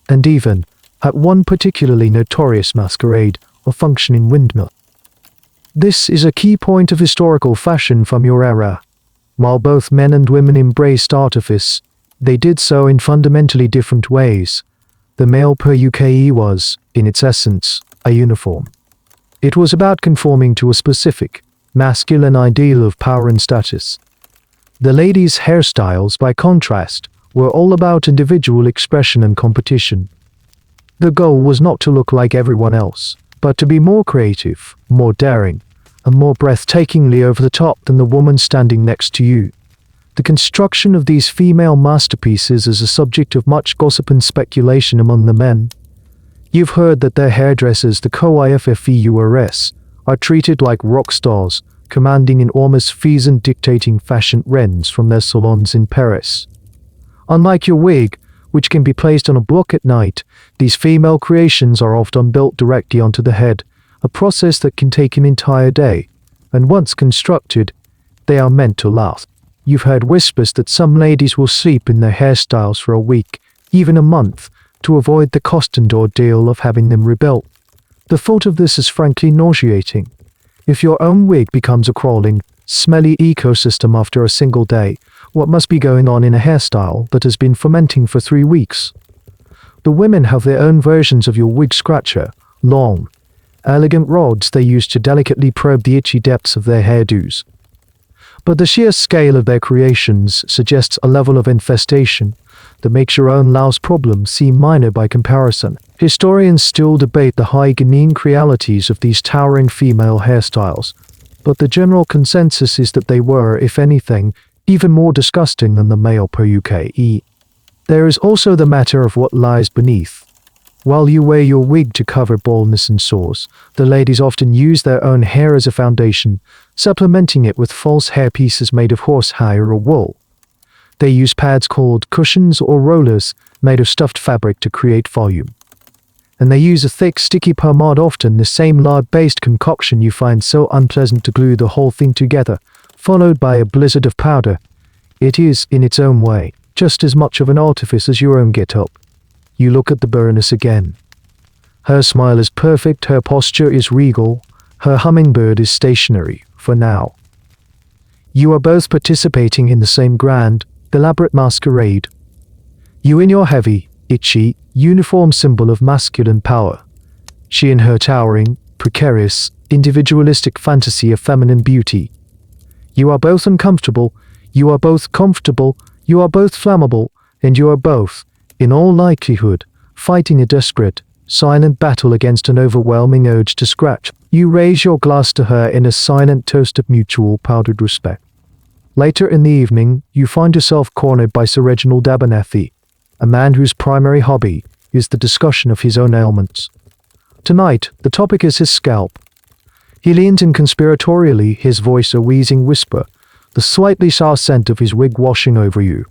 S1: and even, at one particularly notorious masquerade, a functioning windmill. This is a key point of historical fashion from your era. While both men and women embraced artifice, they did so in fundamentally different ways. The male per UKE was, in its essence, a uniform. It was about conforming to a specific, masculine ideal of power and status. The ladies' hairstyles, by contrast, were all about individual expression and competition. The goal was not to look like everyone else, but to be more creative, more daring, and more breathtakingly over the top than the woman standing next to you. The construction of these female masterpieces is a subject of much gossip and speculation among the men. You've heard that their hairdressers, the co-IFFEURS, are treated like rock stars, commanding enormous fees and dictating fashion rents from their salons in Paris. Unlike your wig, which can be placed on a block at night, these female creations are often built directly onto the head, a process that can take an entire day, and once constructed, they are meant to last. You've heard whispers that some ladies will sleep in their hairstyles for a week, even a month, to avoid the cost and ordeal of having them rebuilt. The thought of this is frankly nauseating. If your own wig becomes a crawling, smelly ecosystem after a single day, what must be going on in a hairstyle that has been fermenting for 3 weeks? The women have their own versions of your wig scratcher, long, elegant rods they use to delicately probe the itchy depths of their hairdos. But the sheer scale of their creations suggests a level of infestation that makes your own louse problem seem minor by comparison. Historians still debate the hygienic realities of these towering female hairstyles, but the general consensus is that they were, if anything, even more disgusting than the male PUKE. There is also the matter of what lies beneath. While you wear your wig to cover baldness and sores, the ladies often use their own hair as a foundation, supplementing it with false hair pieces made of horsehair or wool. They use pads called cushions or rollers made of stuffed fabric to create volume. And they use a thick, sticky pomade, often the same lard-based concoction you find so unpleasant, to glue the whole thing together, followed by a blizzard of powder. It is, in its own way, just as much of an artifice as your own get-up. You look at the Baroness again. Her smile is perfect, her posture is regal, her hummingbird is stationary, for now. You are both participating in the same grand, elaborate masquerade. You in your heavy, itchy, uniform symbol of masculine power. She in her towering, precarious, individualistic fantasy of feminine beauty. You are both uncomfortable, you are both comfortable, you are both flammable, and you are both, in all likelihood, fighting a desperate, silent battle against an overwhelming urge to scratch. You raise your glass to her in a silent toast of mutual powdered respect. Later in the evening, you find yourself cornered by Sir Reginald Abernethy, a man whose primary hobby is the discussion of his own ailments. Tonight, the topic is his scalp. He leans in conspiratorially, his voice a wheezing whisper, the slightly sour scent of his wig washing over you.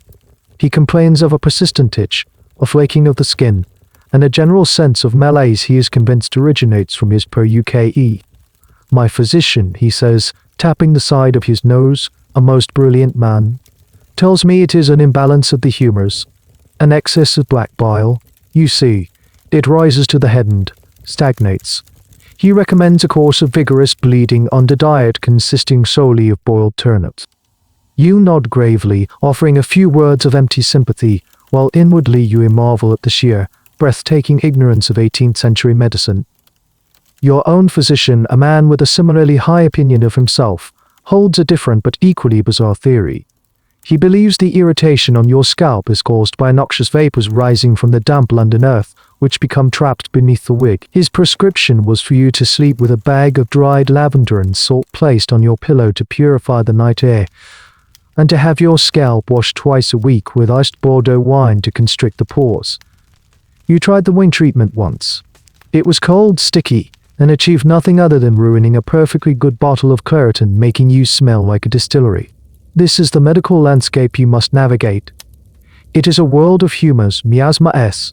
S1: He complains of a persistent itch, a flaking of the skin, and a general sense of malaise he is convinced originates from his PUKE. My physician, he says, tapping the side of his nose, a most brilliant man, tells me it is an imbalance of the humors, an excess of black bile. You see, it rises to the head and stagnates. He recommends a course of vigorous bleeding on a diet consisting solely of boiled turnips. You nod gravely, offering a few words of empty sympathy, while inwardly you marvel at the sheer, breathtaking ignorance of 18th century medicine. Your own physician, a man with a similarly high opinion of himself, holds a different but equally bizarre theory. He believes the irritation on your scalp is caused by noxious vapors rising from the damp London earth, which become trapped beneath the wig. His prescription was for you to sleep with a bag of dried lavender and salt placed on your pillow to purify the night air, and to have your scalp washed twice a week with iced Bordeaux wine to constrict the pores. You tried the wing treatment once. It was cold, sticky, and achieved nothing other than ruining a perfectly good bottle of Claritin, making you smell like a distillery. This is the medical landscape you must navigate. It is a world of humors, miasma-s,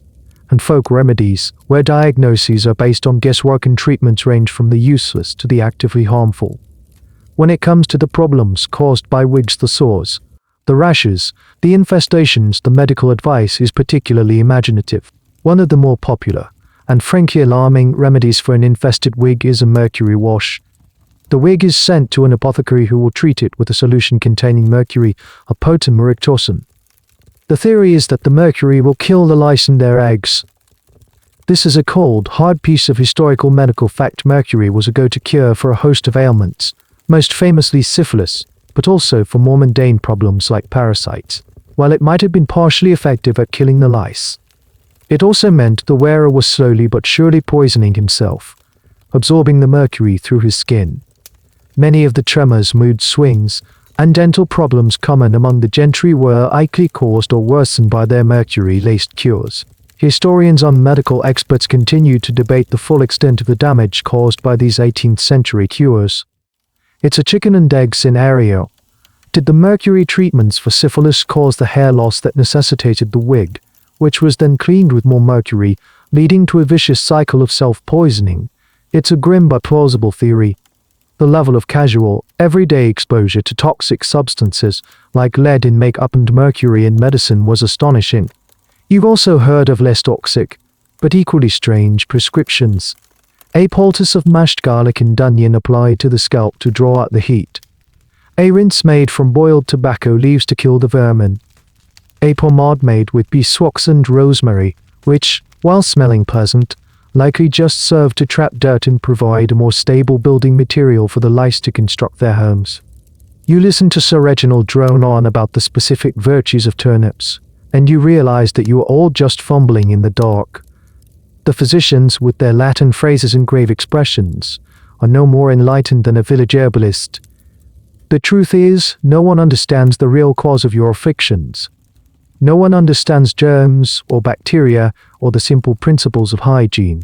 S1: and folk remedies, where diagnoses are based on guesswork and treatments range from the useless to the actively harmful. When it comes to the problems caused by wigs, the sores, the rashes, the infestations, the medical advice is particularly imaginative. One of the more popular, and frankly alarming, remedies for an infested wig is a mercury wash. The wig is sent to an apothecary who will treat it with a solution containing mercury, a potent toxin. The theory is that the mercury will kill the lice in their eggs. This is a cold, hard piece of historical medical fact. Mercury was a go-to cure for a host of ailments, most famously syphilis, but also for more mundane problems like parasites. While it might have been partially effective at killing the lice, it also meant the wearer was slowly but surely poisoning himself, absorbing the mercury through his skin. Many of the tremors, mood swings, and dental problems common among the gentry were likely caused or worsened by their mercury-laced cures. Historians and medical experts continue to debate the full extent of the damage caused by these 18th century cures. It's a chicken and egg scenario. Did the mercury treatments for syphilis cause the hair loss that necessitated the wig, which was then cleaned with more mercury, leading to a vicious cycle of self-poisoning? It's a grim but plausible theory. The level of casual, everyday exposure to toxic substances like lead in makeup and mercury in medicine was astonishing. You've also heard of less toxic, but equally strange prescriptions. A poultice of mashed garlic and onion applied to the scalp to draw out the heat. A rinse made from boiled tobacco leaves to kill the vermin. A pomade made with beeswax and rosemary, which, while smelling pleasant, likely just served to trap dirt and provide a more stable building material for the lice to construct their homes. You listen to Sir Reginald drone on about the specific virtues of turnips, and you realize that you are all just fumbling in the dark. The physicians, with their Latin phrases and grave expressions, are no more enlightened than a village herbalist. The truth is, no one understands the real cause of your afflictions. No one understands germs or bacteria or the simple principles of hygiene.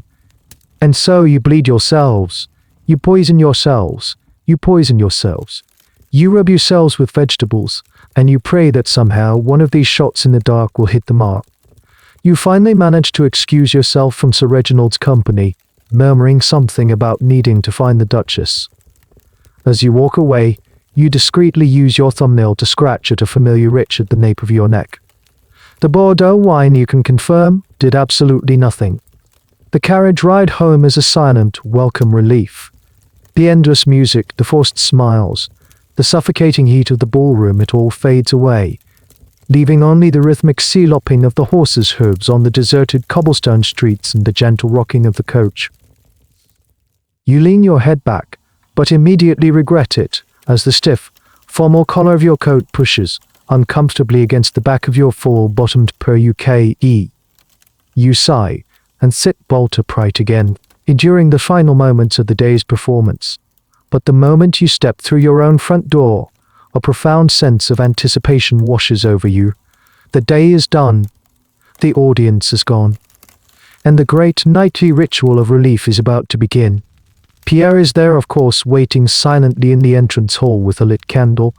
S1: And so you bleed yourselves, you poison yourselves, you poison yourselves. You rub yourselves with vegetables, and you pray that somehow one of these shots in the dark will hit the mark. You finally manage to excuse yourself from Sir Reginald's company, murmuring something about needing to find the Duchess. As you walk away, you discreetly use your thumbnail to scratch at a familiar itch at the nape of your neck. The Bordeaux wine, you can confirm, did absolutely nothing. The carriage ride home is a silent, welcome relief. The endless music, the forced smiles, the suffocating heat of the ballroom, it all fades away, leaving only the rhythmic sea-lopping of the horses' hooves on the deserted cobblestone streets and the gentle rocking of the coach. You lean your head back, but immediately regret it, as the stiff, formal collar of your coat pushes uncomfortably against the back of your full-bottomed per-UK-E. You sigh, and sit bolt upright again, enduring the final moments of the day's performance. But the moment you step through your own front door, a profound sense of anticipation washes over you. The day is done. The audience is gone. And the great nightly ritual of relief is about to begin. Pierre is there, of course, waiting silently in the entrance hall with a lit candle.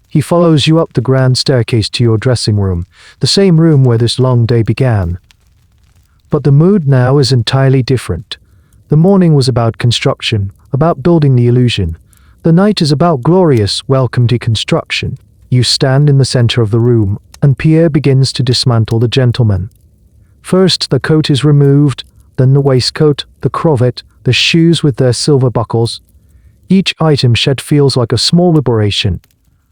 S1: He follows you up the grand staircase to your dressing room, the same room where this long day began. But the mood now is entirely different. The morning was about construction, about building the illusion. The night is about glorious, welcome deconstruction. You stand in the center of the room, and Pierre begins to dismantle the gentleman. First, the coat is removed, then the waistcoat, the cravat, the shoes with their silver buckles. Each item shed feels like a small liberation.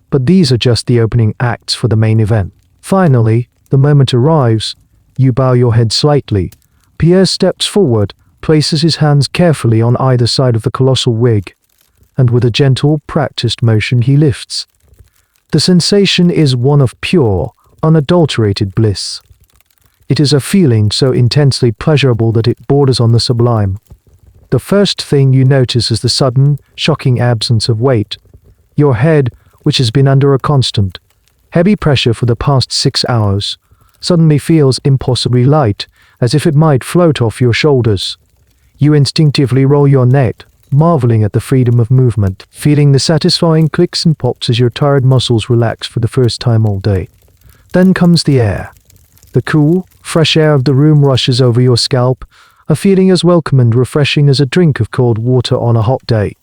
S1: But these are just the opening acts for the main event. Finally, the moment arrives. You bow your head slightly. Pierre steps forward, places his hands carefully on either side of the colossal wig, and with a gentle, practiced motion he lifts. The sensation is one of pure, unadulterated bliss. It is a feeling so intensely pleasurable that it borders on the sublime. The first thing you notice is the sudden, shocking absence of weight. Your head, which has been under a constant, heavy pressure for the past 6 hours, suddenly feels impossibly light, as if it might float off your shoulders. You instinctively roll your neck, marveling at the freedom of movement, feeling the satisfying clicks and pops as your tired muscles relax for the first time all day. Then comes the air. The cool, fresh air of the room rushes over your scalp, a feeling as welcome and refreshing as a drink of cold water on a hot day.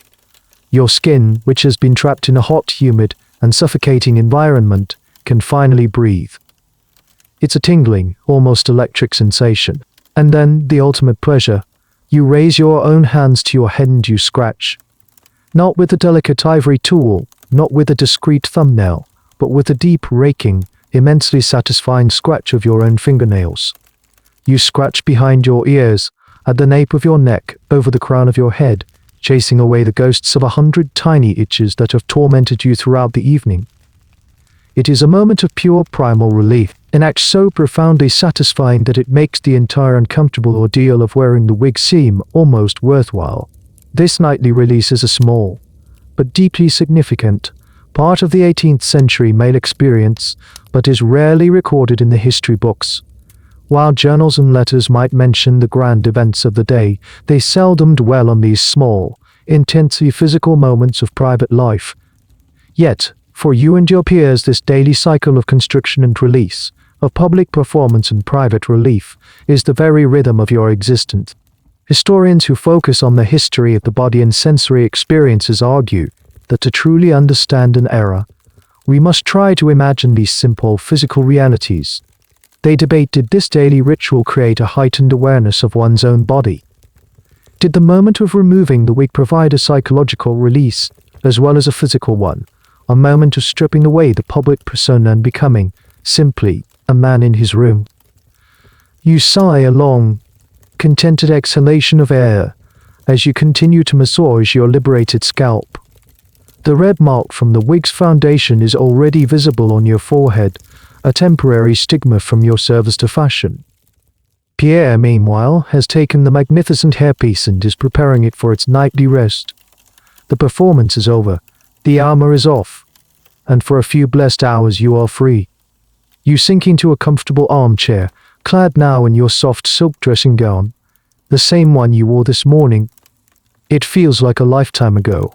S1: Your skin, which has been trapped in a hot, humid, and suffocating environment, can finally breathe. It's a tingling, almost electric sensation. And then, the ultimate pleasure. You raise your own hands to your head and you scratch. Not with a delicate ivory tool, not with a discreet thumbnail, but with a deep, raking, immensely satisfying scratch of your own fingernails. You scratch behind your ears, at the nape of your neck, over the crown of your head, chasing away the ghosts of 100 tiny itches that have tormented you throughout the evening. It is a moment of pure primal relief, an act so profoundly satisfying that it makes the entire uncomfortable ordeal of wearing the wig seem almost worthwhile. This nightly release is a small, but deeply significant, part of the 18th century male experience, but is rarely recorded in the history books. While journals and letters might mention the grand events of the day, they seldom dwell on these small, intensely physical moments of private life. Yet, for you and your peers, this daily cycle of constriction and release, of public performance and private relief, is the very rhythm of your existence. Historians who focus on the history of the body and sensory experiences argue that to truly understand an era, we must try to imagine these simple physical realities. They debate, did this daily ritual create a heightened awareness of one's own body? Did the moment of removing the wig provide a psychological release, as well as a physical one? A moment of stripping away the public persona and becoming, simply, a man in his room? You sigh a long, contented exhalation of air as you continue to massage your liberated scalp. The red mark from the wig's foundation is already visible on your forehead, a temporary stigma from your service to fashion. Pierre, meanwhile, has taken the magnificent hairpiece and is preparing it for its nightly rest. The performance is over, the armor is off, and for a few blessed hours you are free. You sink into a comfortable armchair, clad now in your soft silk dressing gown, the same one you wore this morning. It feels like a lifetime ago.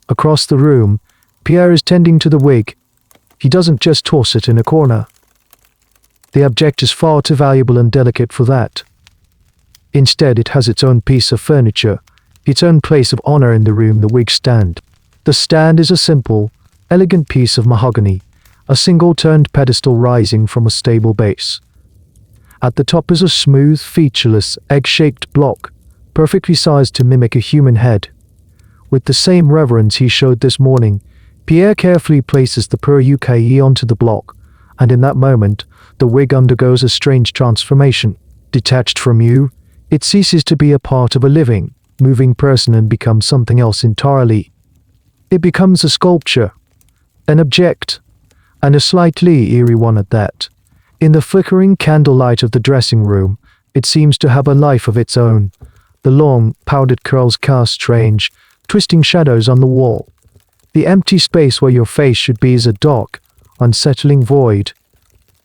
S1: Across the room, Pierre is tending to the wig. He doesn't just toss it in a corner. The object is far too valuable and delicate for that. Instead, it has its own piece of furniture, its own place of honor in the room, the wig stand. The stand is a simple, elegant piece of mahogany, a single-turned pedestal rising from a stable base. At the top is a smooth, featureless, egg-shaped block, perfectly sized to mimic a human head. With the same reverence he showed this morning, Pierre carefully places the perruque onto the block, and in that moment, the wig undergoes a strange transformation. Detached from you, it ceases to be a part of a living, moving person and becomes something else entirely. It becomes a sculpture, an object, and a slightly eerie one at that. In the flickering candlelight of the dressing room, it seems to have a life of its own. The long, powdered curls cast strange, twisting shadows on the wall. The empty space where your face should be is a dark, unsettling void.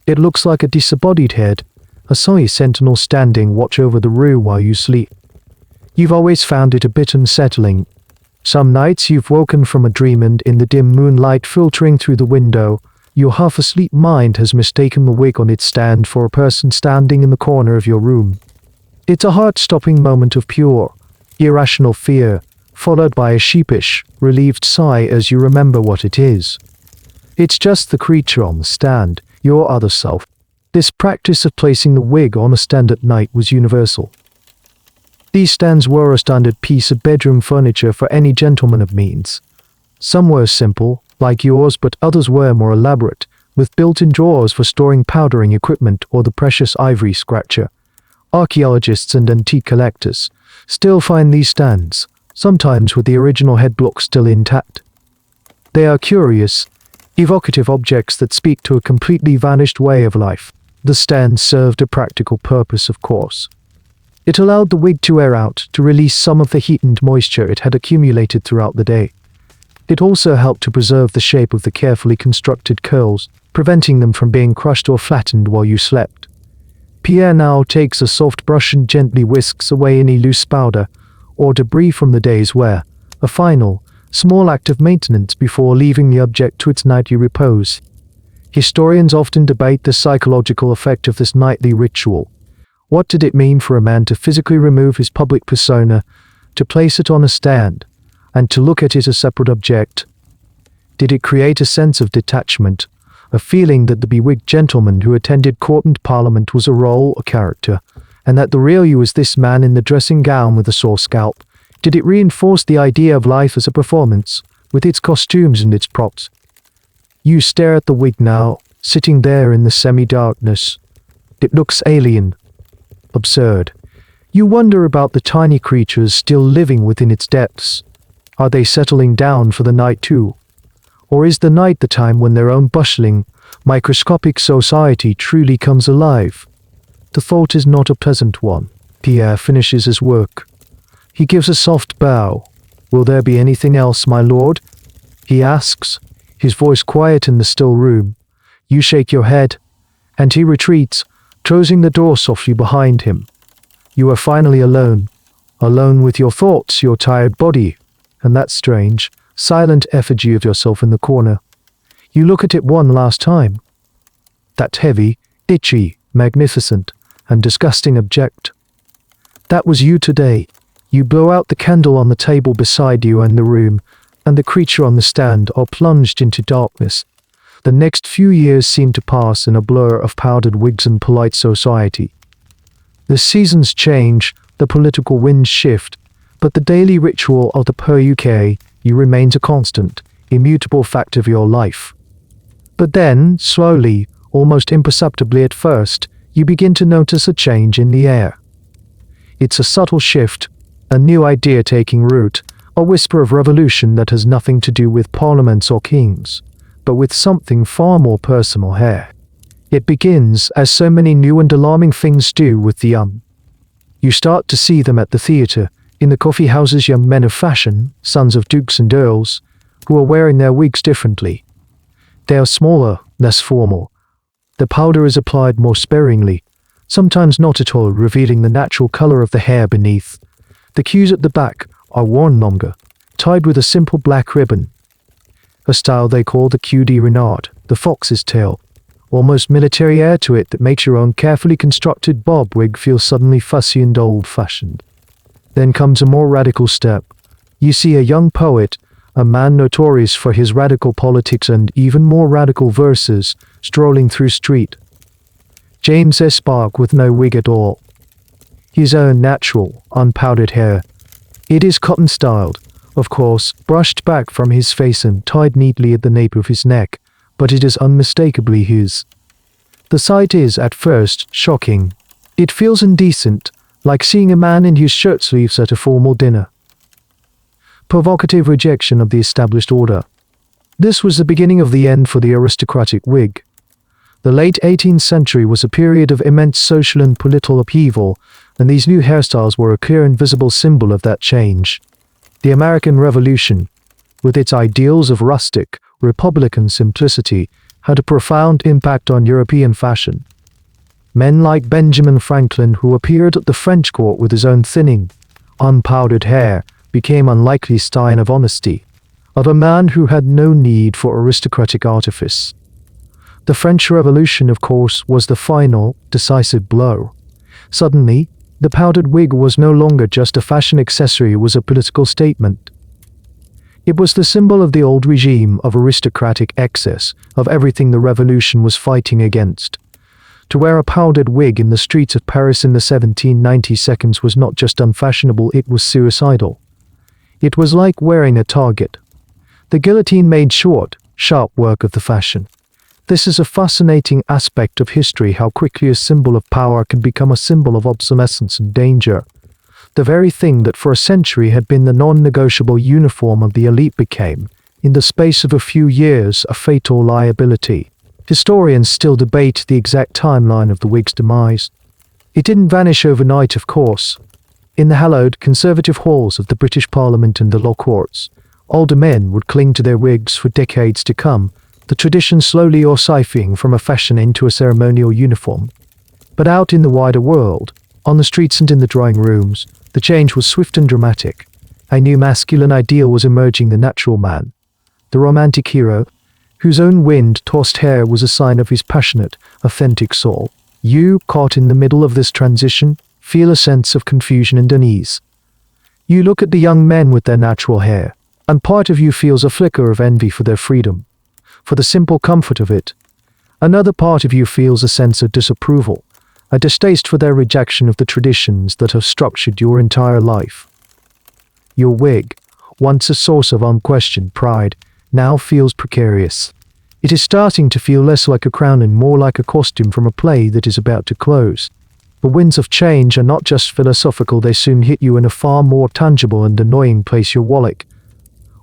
S1: It looks like a disembodied head, a silent sentinel standing watch over the room while you sleep. You've always found it a bit unsettling. Some nights you've woken from a dream and in the dim moonlight filtering through the window, your half-asleep mind has mistaken the wig on its stand for a person standing in the corner of your room. It's a heart-stopping moment of pure, irrational fear, followed by a sheepish, relieved sigh as you remember what it is. It's just the creature on the stand, your other self. This practice of placing the wig on a stand at night was universal. These stands were a standard piece of bedroom furniture for any gentleman of means. Some were simple, like yours, but others were more elaborate, with built-in drawers for storing powdering equipment or the precious ivory scratcher. Archaeologists and antique collectors still find these stands, sometimes with the original head block still intact. They are curious, evocative objects that speak to a completely vanished way of life. The stand served a practical purpose, of course. It allowed the wig to air out, to release some of the heat and moisture it had accumulated throughout the day. It also helped to preserve the shape of the carefully constructed curls, preventing them from being crushed or flattened while you slept. Pierre now takes a soft brush and gently whisks away any loose powder or debris from the day's wear, a final, small act of maintenance before leaving the object to its nightly repose. Historians often debate the psychological effect of this nightly ritual. What did it mean for a man to physically remove his public persona, to place it on a stand, and to look at it as a separate object? Did it create a sense of detachment, a feeling that the bewigged gentleman who attended court and parliament was a role, a character, and that the real you was this man in the dressing gown with the sore scalp? Did it reinforce the idea of life as a performance, with its costumes and its props? You stare at the wig now, sitting there in the semi-darkness. It looks alien, absurd. You wonder about the tiny creatures still living within its depths. Are they settling down for the night too? Or is the night the time when their own bustling, microscopic society truly comes alive? The thought is not a pleasant one. Pierre finishes his work. He gives a soft bow. "Will there be anything else, my lord?" he asks, his voice quiet in the still room. You shake your head, and he retreats, closing the door softly behind him. You are finally alone. Alone with your thoughts, your tired body, and that strange, silent effigy of yourself in the corner. You look at it one last time. That heavy, itchy, magnificent, and disgusting object. That was you today. You blow out the candle on the table beside you, and the room, and the creature on the stand are plunged into darkness. The next few years seem to pass in a blur of powdered wigs and polite society. The seasons change, the political winds shift, but the daily ritual of the per you remains a constant, immutable fact of your life. But then, slowly, almost imperceptibly at first, you begin to notice a change in the air. It's a subtle shift, a new idea taking root, a whisper of revolution that has nothing to do with parliaments or kings, but with something far more personal here. It begins, as so many new and alarming things do, with the young. You start to see them at the theatre, in the coffee houses, young men of fashion, sons of dukes and earls, who are wearing their wigs differently. They are smaller, less formal. The powder is applied more sparingly, sometimes not at all, revealing the natural color of the hair beneath. The queues at the back are worn longer, tied with a simple black ribbon, a style they call the queue de renard, the fox's tail, almost military air to it that makes your own carefully constructed bob wig feel suddenly fussy and old-fashioned. Then comes a more radical step. You see a young poet, a man notorious for his radical politics and even more radical verses, strolling through street. James S. Spark with no wig at all. His own natural, unpowdered hair. It is cotton-styled, of course, brushed back from his face and tied neatly at the nape of his neck, but it is unmistakably his. The sight is, at first, shocking. It feels indecent, like seeing a man in his shirt sleeves at a formal dinner. Provocative rejection of the established order. This was the beginning of the end for the aristocratic wig. The late 18th century was a period of immense social and political upheaval, and these new hairstyles were a clear and visible symbol of that change. The American Revolution, with its ideals of rustic, republican simplicity, had a profound impact on European fashion. Men like Benjamin Franklin, who appeared at the French court with his own thinning, unpowdered hair, became unlikely sign of honesty, of a man who had no need for aristocratic artifice. The French Revolution, of course, was the final, decisive blow. Suddenly, the powdered wig was no longer just a fashion accessory, it was a political statement. It was the symbol of the old regime, of aristocratic excess, of everything the revolution was fighting against. To wear a powdered wig in the streets of Paris in the 1792 was not just unfashionable, it was suicidal. It was like wearing a target. The guillotine made short, sharp work of the fashion. This is a fascinating aspect of history, how quickly a symbol of power can become a symbol of obsolescence and danger. The very thing that for a century had been the non-negotiable uniform of the elite became, in the space of a few years, a fatal liability. Historians still debate the exact timeline of the wig's demise. It didn't vanish overnight, of course. In the hallowed, conservative halls of the British Parliament and the law courts, older men would cling to their wigs for decades to come, the tradition slowly ossifying from a fashion into a ceremonial uniform. But out in the wider world, on the streets and in the drawing rooms, the change was swift and dramatic. A new masculine ideal was emerging, the natural man, the romantic hero, whose own wind-tossed hair was a sign of his passionate, authentic soul. You, caught in the middle of this transition, feel a sense of confusion and unease. You look at the young men with their natural hair, and part of you feels a flicker of envy for their freedom, for the simple comfort of it. Another part of you feels a sense of disapproval, a distaste for their rejection of the traditions that have structured your entire life. Your wig, once a source of unquestioned pride, now feels precarious. It is starting to feel less like a crown and more like a costume from a play that is about to close. The winds of change are not just philosophical, they soon hit you in a far more tangible and annoying place, your wallet.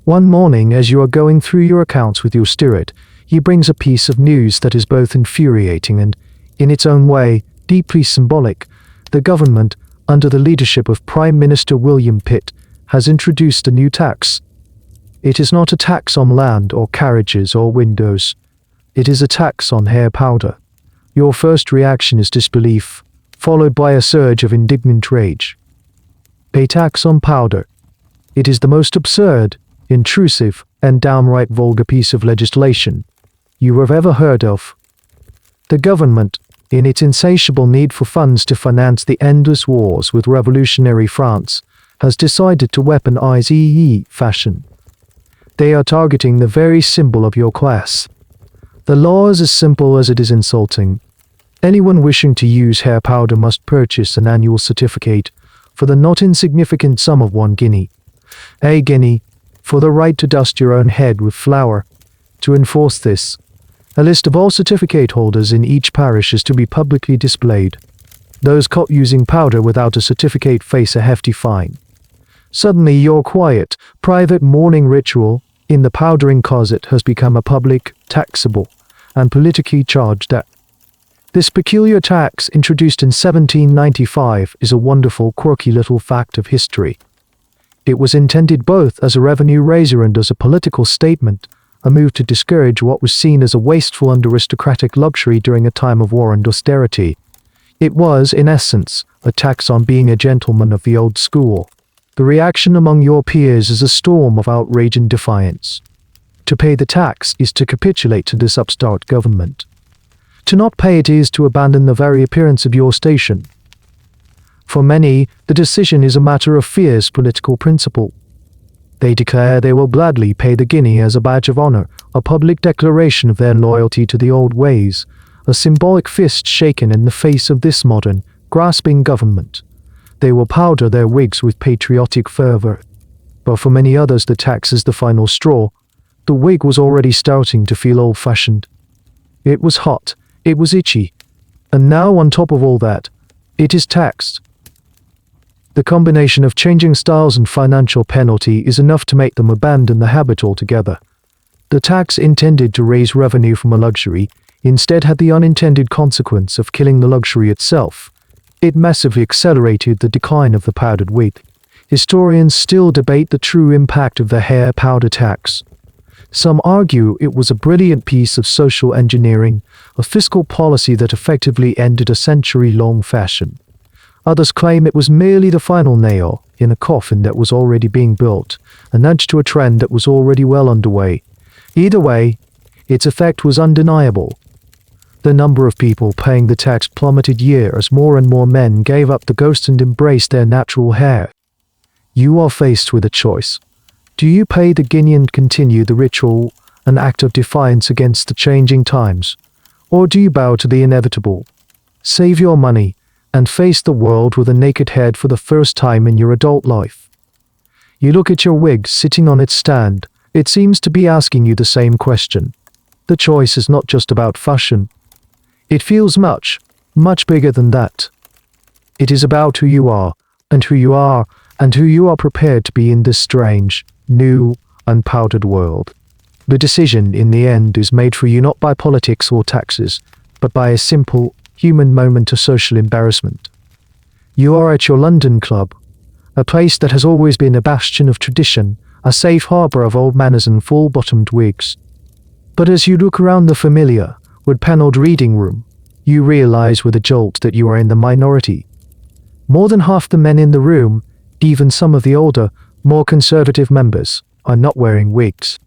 S1: One morning, as you are going through your accounts with your steward, he brings a piece of news that is both infuriating and, in its own way, deeply symbolic. The government, under the leadership of Prime Minister William Pitt, has introduced a new tax. It is not a tax on land or carriages or windows. It is a tax on hair powder. Your first reaction is disbelief, followed by a surge of indignant rage. A tax on powder. It is the most absurd, intrusive, and downright vulgar piece of legislation you have ever heard of. The government, in its insatiable need for funds to finance the endless wars with revolutionary France, has decided to weaponize fashion. They are targeting the very symbol of your class. The law is as simple as it is insulting. Anyone wishing to use hair powder must purchase an annual certificate, for the not insignificant sum of 1 guinea. A guinea for the right to dust your own head with flour. To enforce this, a list of all certificate holders in each parish is to be publicly displayed. Those caught using powder without a certificate face a hefty fine. Suddenly your quiet, private morning ritual in the powdering closet has become a public, taxable, and politically charged act. This peculiar tax, introduced in 1795, is a wonderful, quirky little fact of history. It was intended both as a revenue raiser and as a political statement, a move to discourage what was seen as a wasteful and aristocratic luxury during a time of war and austerity. It was, in essence, a tax on being a gentleman of the old school. The reaction among your peers is a storm of outrage and defiance. To pay the tax is to capitulate to this upstart government. To not pay it is to abandon the very appearance of your station. For many, the decision is a matter of fierce political principle. They declare they will gladly pay the guinea as a badge of honor, a public declaration of their loyalty to the old ways, a symbolic fist shaken in the face of this modern, grasping government. They will powder their wigs with patriotic fervor. But for many others the tax is the final straw. The wig was already starting to feel old-fashioned. It was hot, it was itchy, and now on top of all that, it is taxed. The combination of changing styles and financial penalty is enough to make them abandon the habit altogether. The tax intended to raise revenue from a luxury instead had the unintended consequence of killing the luxury itself. It massively accelerated the decline of the powdered wig. Historians still debate the true impact of the hair powder tax. Some argue it was a brilliant piece of social engineering, a fiscal policy that effectively ended a century-long fashion. Others claim it was merely the final nail in a coffin that was already being built, a nudge to a trend that was already well underway. Either way, its effect was undeniable. The number of people paying the tax plummeted year as more and more men gave up the ghost and embraced their natural hair. You are faced with a choice. Do you pay the guinea and continue the ritual, an act of defiance against the changing times? Or do you bow to the inevitable, save your money, and face the world with a naked head for the first time in your adult life? You look at your wig sitting on its stand. It seems to be asking you the same question. The choice is not just about fashion. It feels much, much bigger than that. It is about who you are, and who you are, and who you are prepared to be in this strange, new, unpowdered world. The decision, in the end, is made for you not by politics or taxes, but by a simple, human moment of social embarrassment. You are at your London club, a place that has always been a bastion of tradition, a safe harbour of old manners and full-bottomed wigs. But as you look around the familiar, wood-panelled reading room, you realise with a jolt that you are in the minority. More than half the men in the room, even some of the older, more conservative members, are not wearing wigs.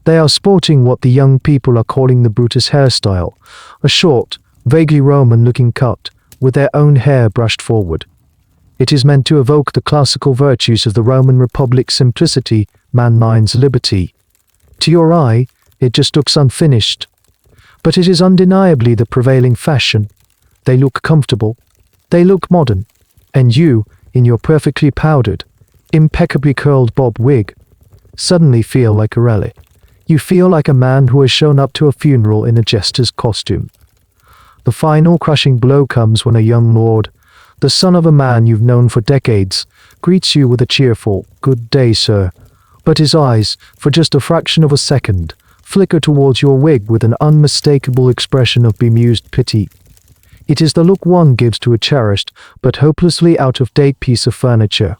S1: They are sporting what the young people are calling the Brutus hairstyle, a short, vaguely Roman-looking cut, with their own hair brushed forward. It is meant to evoke the classical virtues of the Roman Republic's simplicity, manmind's liberty. To your eye, it just looks unfinished. But it is undeniably the prevailing fashion. They look comfortable. They look modern. And you, in your perfectly powdered, impeccably curled bob wig, suddenly feel like a relic. You feel like a man who has shown up to a funeral in a jester's costume. The final crushing blow comes when a young lord, the son of a man you've known for decades, greets you with a cheerful, "Good day, sir," but his eyes, for just a fraction of a second, flicker towards your wig with an unmistakable expression of bemused pity. It is the look one gives to a cherished, but hopelessly out-of-date piece of furniture.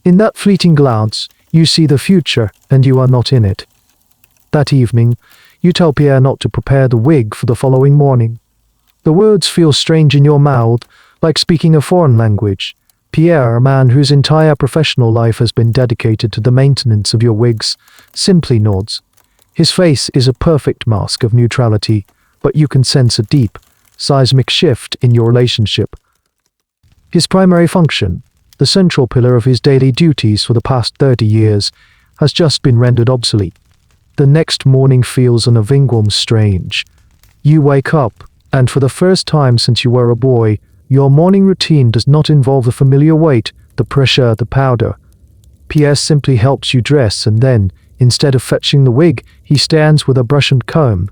S1: In that fleeting glance, you see the future, and you are not in it. That evening, you tell Pierre not to prepare the wig for the following morning. The words feel strange in your mouth, like speaking a foreign language. Pierre, a man whose entire professional life has been dedicated to the maintenance of your wigs, simply nods. His face is a perfect mask of neutrality, but you can sense a deep, seismic shift in your relationship. His primary function, the central pillar of his daily duties for the past 30 years, has just been rendered obsolete. The next morning feels unavingwam strange. You wake up, and for the first time since you were a boy, your morning routine does not involve the familiar wait the pressure, the powder. Pierre simply helps you dress, and then, instead of fetching the wig, he stands with a brush and comb.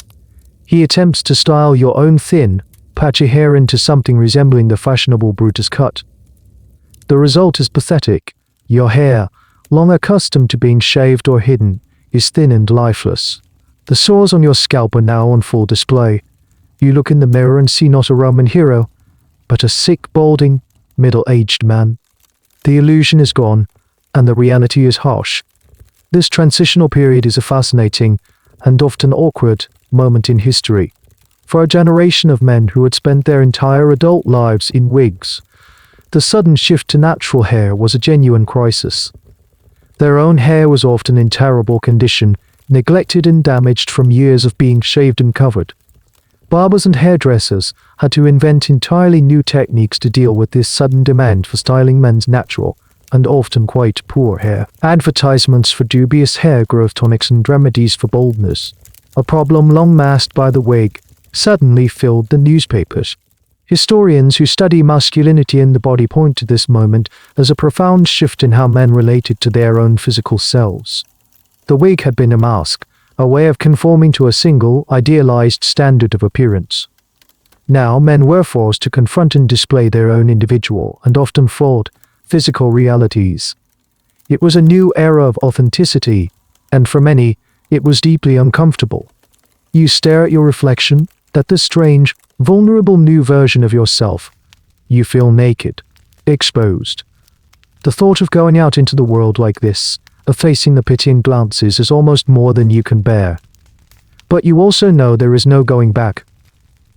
S1: He attempts to style your own thin, patchy hair into something resembling the fashionable Brutus cut. The result is pathetic. Your hair, long accustomed to being shaved or hidden, is thin and lifeless. The sores on your scalp are now on full display. You look in the mirror and see not a Roman hero, but a sick, balding, middle-aged man. The illusion is gone, and the reality is harsh. This transitional period is a fascinating, and often awkward, moment in history. For a generation of men who had spent their entire adult lives in wigs, the sudden shift to natural hair was a genuine crisis. Their own hair was often in terrible condition, neglected and damaged from years of being shaved and covered. Barbers and hairdressers had to invent entirely new techniques to deal with this sudden demand for styling men's natural, and often quite poor hair. Advertisements for dubious hair growth tonics and remedies for baldness, a problem long masked by the wig, suddenly filled the newspapers. Historians who study masculinity and the body point to this moment as a profound shift in how men related to their own physical selves. The wig had been a mask, a way of conforming to a single, idealized standard of appearance. Now men were forced to confront and display their own individual, and often flawed, physical realities. It was a new era of authenticity, and for many, it was deeply uncomfortable. You stare at your reflection, at this strange, vulnerable new version of yourself. You feel naked, exposed. The thought of going out into the world like this, of facing the pitying glances, is almost more than you can bear. But you also know there is no going back.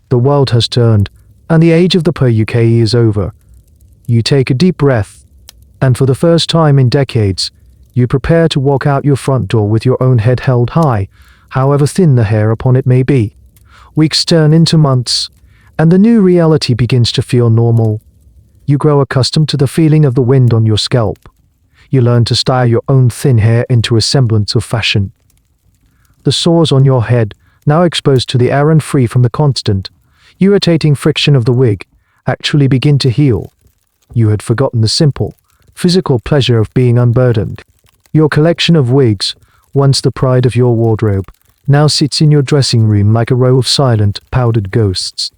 S1: The world has turned, and the age of the perruque is over. You take a deep breath, and for the first time in decades, you prepare to walk out your front door with your own head held high, however thin the hair upon it may be. Weeks turn into months, and the new reality begins to feel normal. You grow accustomed to the feeling of the wind on your scalp. You learn to style your own thin hair into a semblance of fashion. The sores on your head, now exposed to the air and free from the constant, irritating friction of the wig, actually begin to heal. You had forgotten the simple, physical pleasure of being unburdened. Your collection of wigs, once the pride of your wardrobe, now sits in your dressing room like a row of silent, powdered ghosts.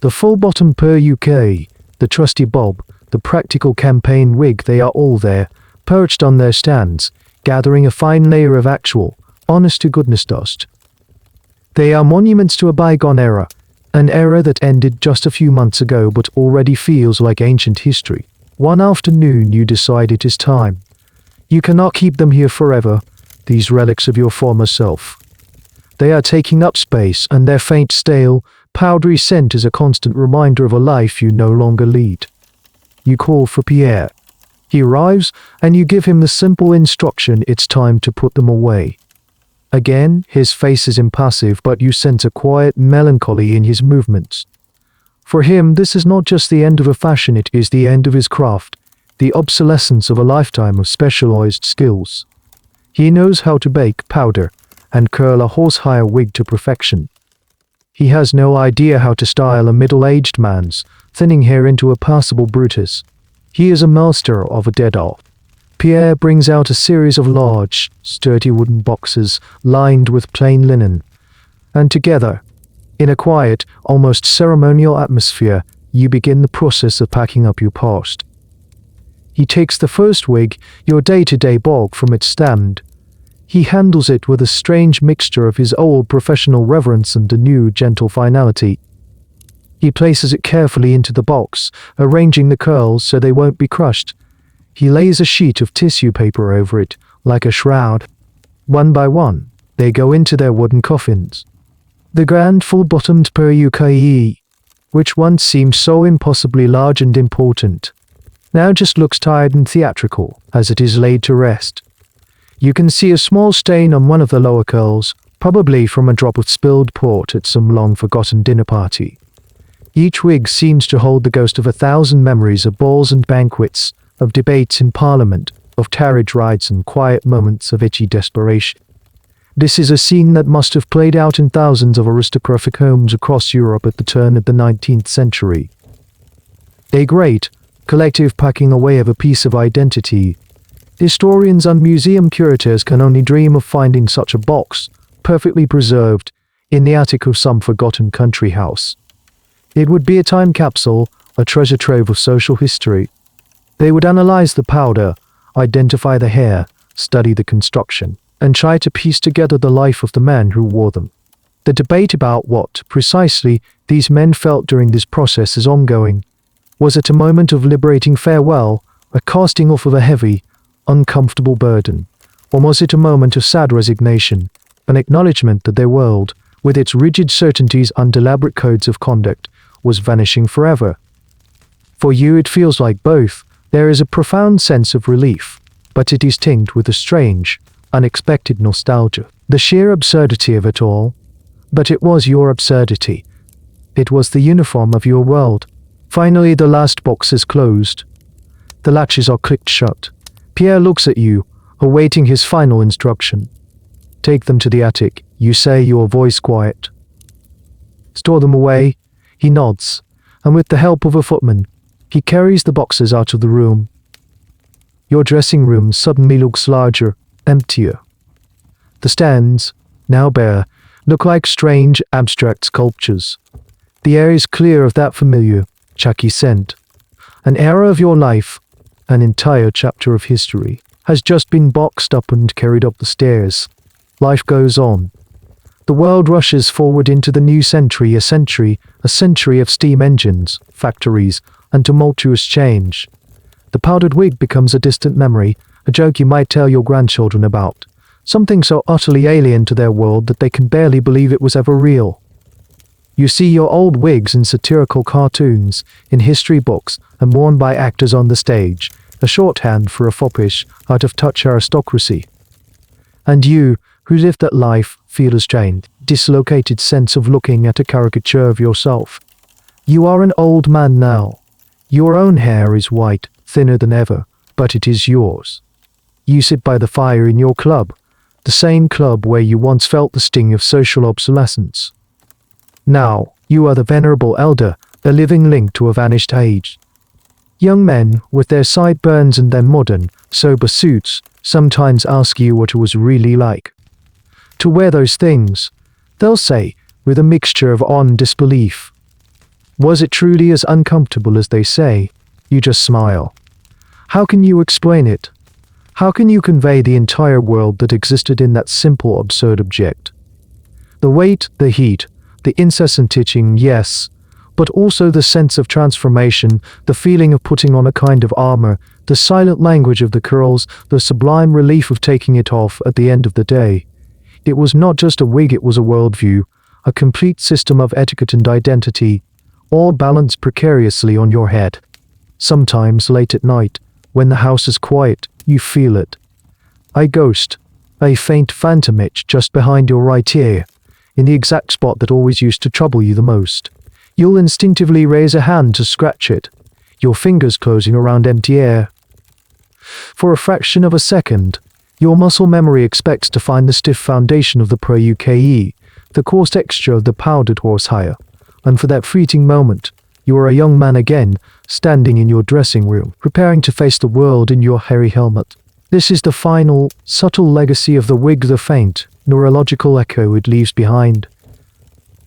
S1: The full-bottom perruque, the trusty bob, the practical campaign wig, they are all there, perched on their stands, gathering a fine layer of actual, honest-to-goodness dust. They are monuments to a bygone era, an era that ended just a few months ago but already feels like ancient history. One afternoon you decide it is time. You cannot keep them here forever, these relics of your former self. They are taking up space, and their faint, stale, powdery scent is a constant reminder of a life you no longer lead. You call for Pierre. He arrives, and you give him the simple instruction: it's time to put them away. Again, his face is impassive, but you sense a quiet melancholy in his movements. For him, this is not just the end of a fashion, it is the end of his craft, the obsolescence of a lifetime of specialized skills. He knows how to bake, powder, and curl a horsehair wig to perfection. He has no idea how to style a middle-aged man's thinning hair into a passable Brutus. He is a master of a dead-off. Pierre brings out a series of large, sturdy wooden boxes lined with plain linen, and together, in a quiet, almost ceremonial atmosphere, you begin the process of packing up your past. He takes the first wig, your day-to-day bog, from its stand. He handles it with a strange mixture of his old professional reverence and a new gentle finality. He places it carefully into the box, arranging the curls so they won't be crushed. He lays a sheet of tissue paper over it, like a shroud. One by one, they go into their wooden coffins. The grand full-bottomed perruque, which once seemed so impossibly large and important, now just looks tired and theatrical as it is laid to rest. You can see a small stain on one of the lower curls, probably from a drop of spilled port at some long-forgotten dinner party. Each wig seems to hold the ghost of 1,000 memories of balls and banquets, of debates in Parliament, of carriage rides and quiet moments of itchy desperation. This is a scene that must have played out in thousands of aristocratic homes across Europe at the turn of the 19th century. A great, collective packing away of a piece of identity. Historians and museum curators can only dream of finding such a box, perfectly preserved, in the attic of some forgotten country house. It would be a time capsule, a treasure trove of social history. They would analyze the powder, identify the hair, study the construction, and try to piece together the life of the man who wore them. The debate about what, precisely, these men felt during this process is ongoing. Was it a moment of liberating farewell, a casting off of a heavy, uncomfortable burden? Or was it a moment of sad resignation, an acknowledgement that their world, with its rigid certainties and elaborate codes of conduct, was vanishing forever? For you it feels like both. There is a profound sense of relief, but it is tinged with a strange, unexpected nostalgia. The sheer absurdity of it all. But it was your absurdity. It was the uniform of your world. Finally, the last box is closed. The latches are clicked shut. Pierre looks at you, awaiting his final instruction. Take them to the attic, you say, your voice quiet. Store them away. He nods, and with the help of a footman, he carries the boxes out of the room. Your dressing room suddenly looks larger, emptier. The stands, now bare, look like strange, abstract sculptures. The air is clear of that familiar, chalky scent. An era of your life, an entire chapter of history, has just been boxed up and carried up the stairs. Life goes on. The world rushes forward into the new century, a century of steam engines, factories, and tumultuous change. The powdered wig becomes a distant memory, a joke you might tell your grandchildren about. Something so utterly alien to their world that they can barely believe it was ever real. You see your old wigs in satirical cartoons, in history books, and worn by actors on the stage, a shorthand for a foppish, out-of-touch aristocracy. And you, who live that life, feel a strained, dislocated sense of looking at a caricature of yourself. You are an old man now. Your own hair is white, thinner than ever, but it is yours. You sit by the fire in your club, the same club where you once felt the sting of social obsolescence. Now, you are the venerable elder, a living link to a vanished age. Young men, with their sideburns and their modern, sober suits, sometimes ask you what it was really like to wear those things. They'll say, with a mixture of awe and disbelief, was it truly as uncomfortable as they say? You just smile. How can you explain it? How can you convey the entire world that existed in that simple, absurd object? The weight, the heat, the incessant itching, yes, but also the sense of transformation, the feeling of putting on a kind of armor, the silent language of the curls, the sublime relief of taking it off at the end of the day. It was not just a wig, it was a worldview, a complete system of etiquette and identity, all balanced precariously on your head. Sometimes, late at night, when the house is quiet, you feel it. A ghost, a faint phantom itch just behind your right ear, in the exact spot that always used to trouble you the most. You'll instinctively raise a hand to scratch it, your fingers closing around empty air. For a fraction of a second, your muscle memory expects to find the stiff foundation of the pro-UKE, the coarse texture of the powdered horsehair, and for that fleeting moment, you are a young man again, standing in your dressing room, preparing to face the world in your hairy helmet. This is the final, subtle legacy of the wig, the faint, neurological echo it leaves behind.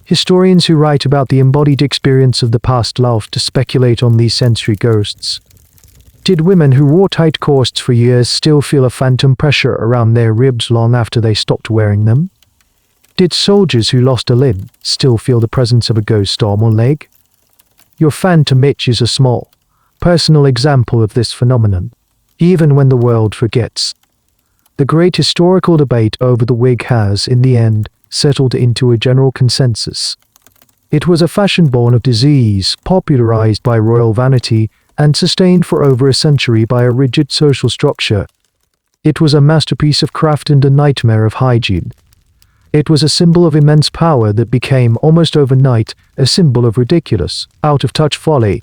S1: Historians who write about the embodied experience of the past love to speculate on these sensory ghosts. Did women who wore tight corsets for years still feel a phantom pressure around their ribs long after they stopped wearing them? Did soldiers who lost a limb still feel the presence of a ghost arm or leg? Your phantom itch is a small, personal example of this phenomenon, even when the world forgets. The great historical debate over the wig has, in the end, settled into a general consensus. It was a fashion born of disease, popularized by royal vanity, and sustained for over a century by a rigid social structure. It was a masterpiece of craft and a nightmare of hygiene. It was a symbol of immense power that became, almost overnight, a symbol of ridiculous, out-of-touch folly.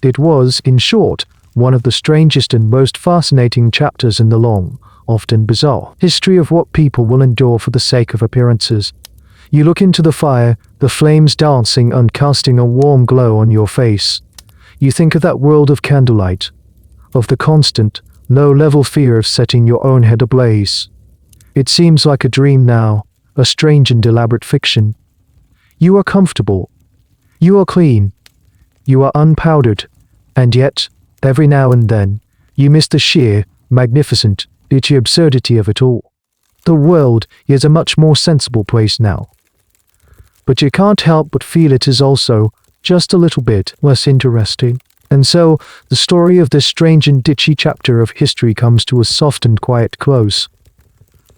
S1: It was, in short, one of the strangest and most fascinating chapters in the long, often bizarre, history of what people will endure for the sake of appearances. You look into the fire, the flames dancing and casting a warm glow on your face. You think of that world of candlelight, of the constant, low-level fear of setting your own head ablaze. It seems like a dream now, a strange and elaborate fiction. You are comfortable. You are clean. You are unpowdered. And yet, every now and then, you miss the sheer, magnificent, itchy absurdity of it all. The world is a much more sensible place now. But you can't help but feel it is also just a little bit less interesting. And so, the story of this strange and ditchy chapter of history comes to a soft and quiet close.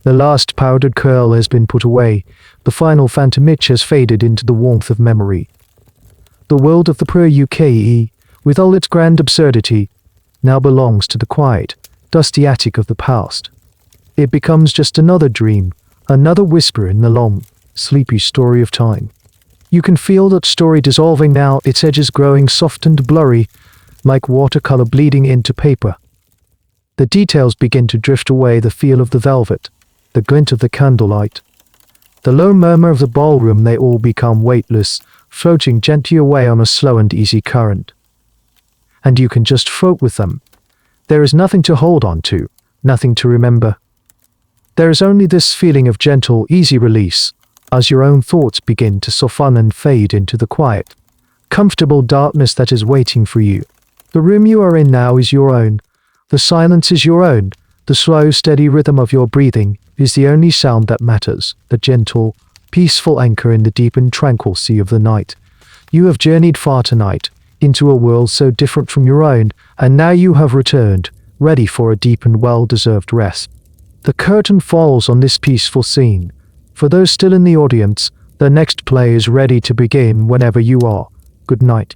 S1: The last powdered curl has been put away, the final phantom itch has faded into the warmth of memory. The world of the pre-UKE, with all its grand absurdity, now belongs to the quiet, dusty attic of the past. It becomes just another dream, another whisper in the long, sleepy story of time. You can feel that story dissolving now, its edges growing soft and blurry, like watercolor bleeding into paper. The details begin to drift away, the feel of the velvet, the glint of the candlelight, the low murmur of the ballroom, they all become weightless, floating gently away on a slow and easy current. And you can just float with them. There is nothing to hold on to, nothing to remember. There is only this feeling of gentle, easy release, as your own thoughts begin to soften and fade into the quiet, comfortable darkness that is waiting for you. The room you are in now is your own. The silence is your own. The slow, steady rhythm of your breathing is the only sound that matters, the gentle, peaceful anchor in the deep and tranquil sea of the night. You have journeyed far tonight, into a world so different from your own, and now you have returned, ready for a deep and well-deserved rest. The curtain falls on this peaceful scene. For those still in the audience, the next play is ready to begin whenever you are. Good night.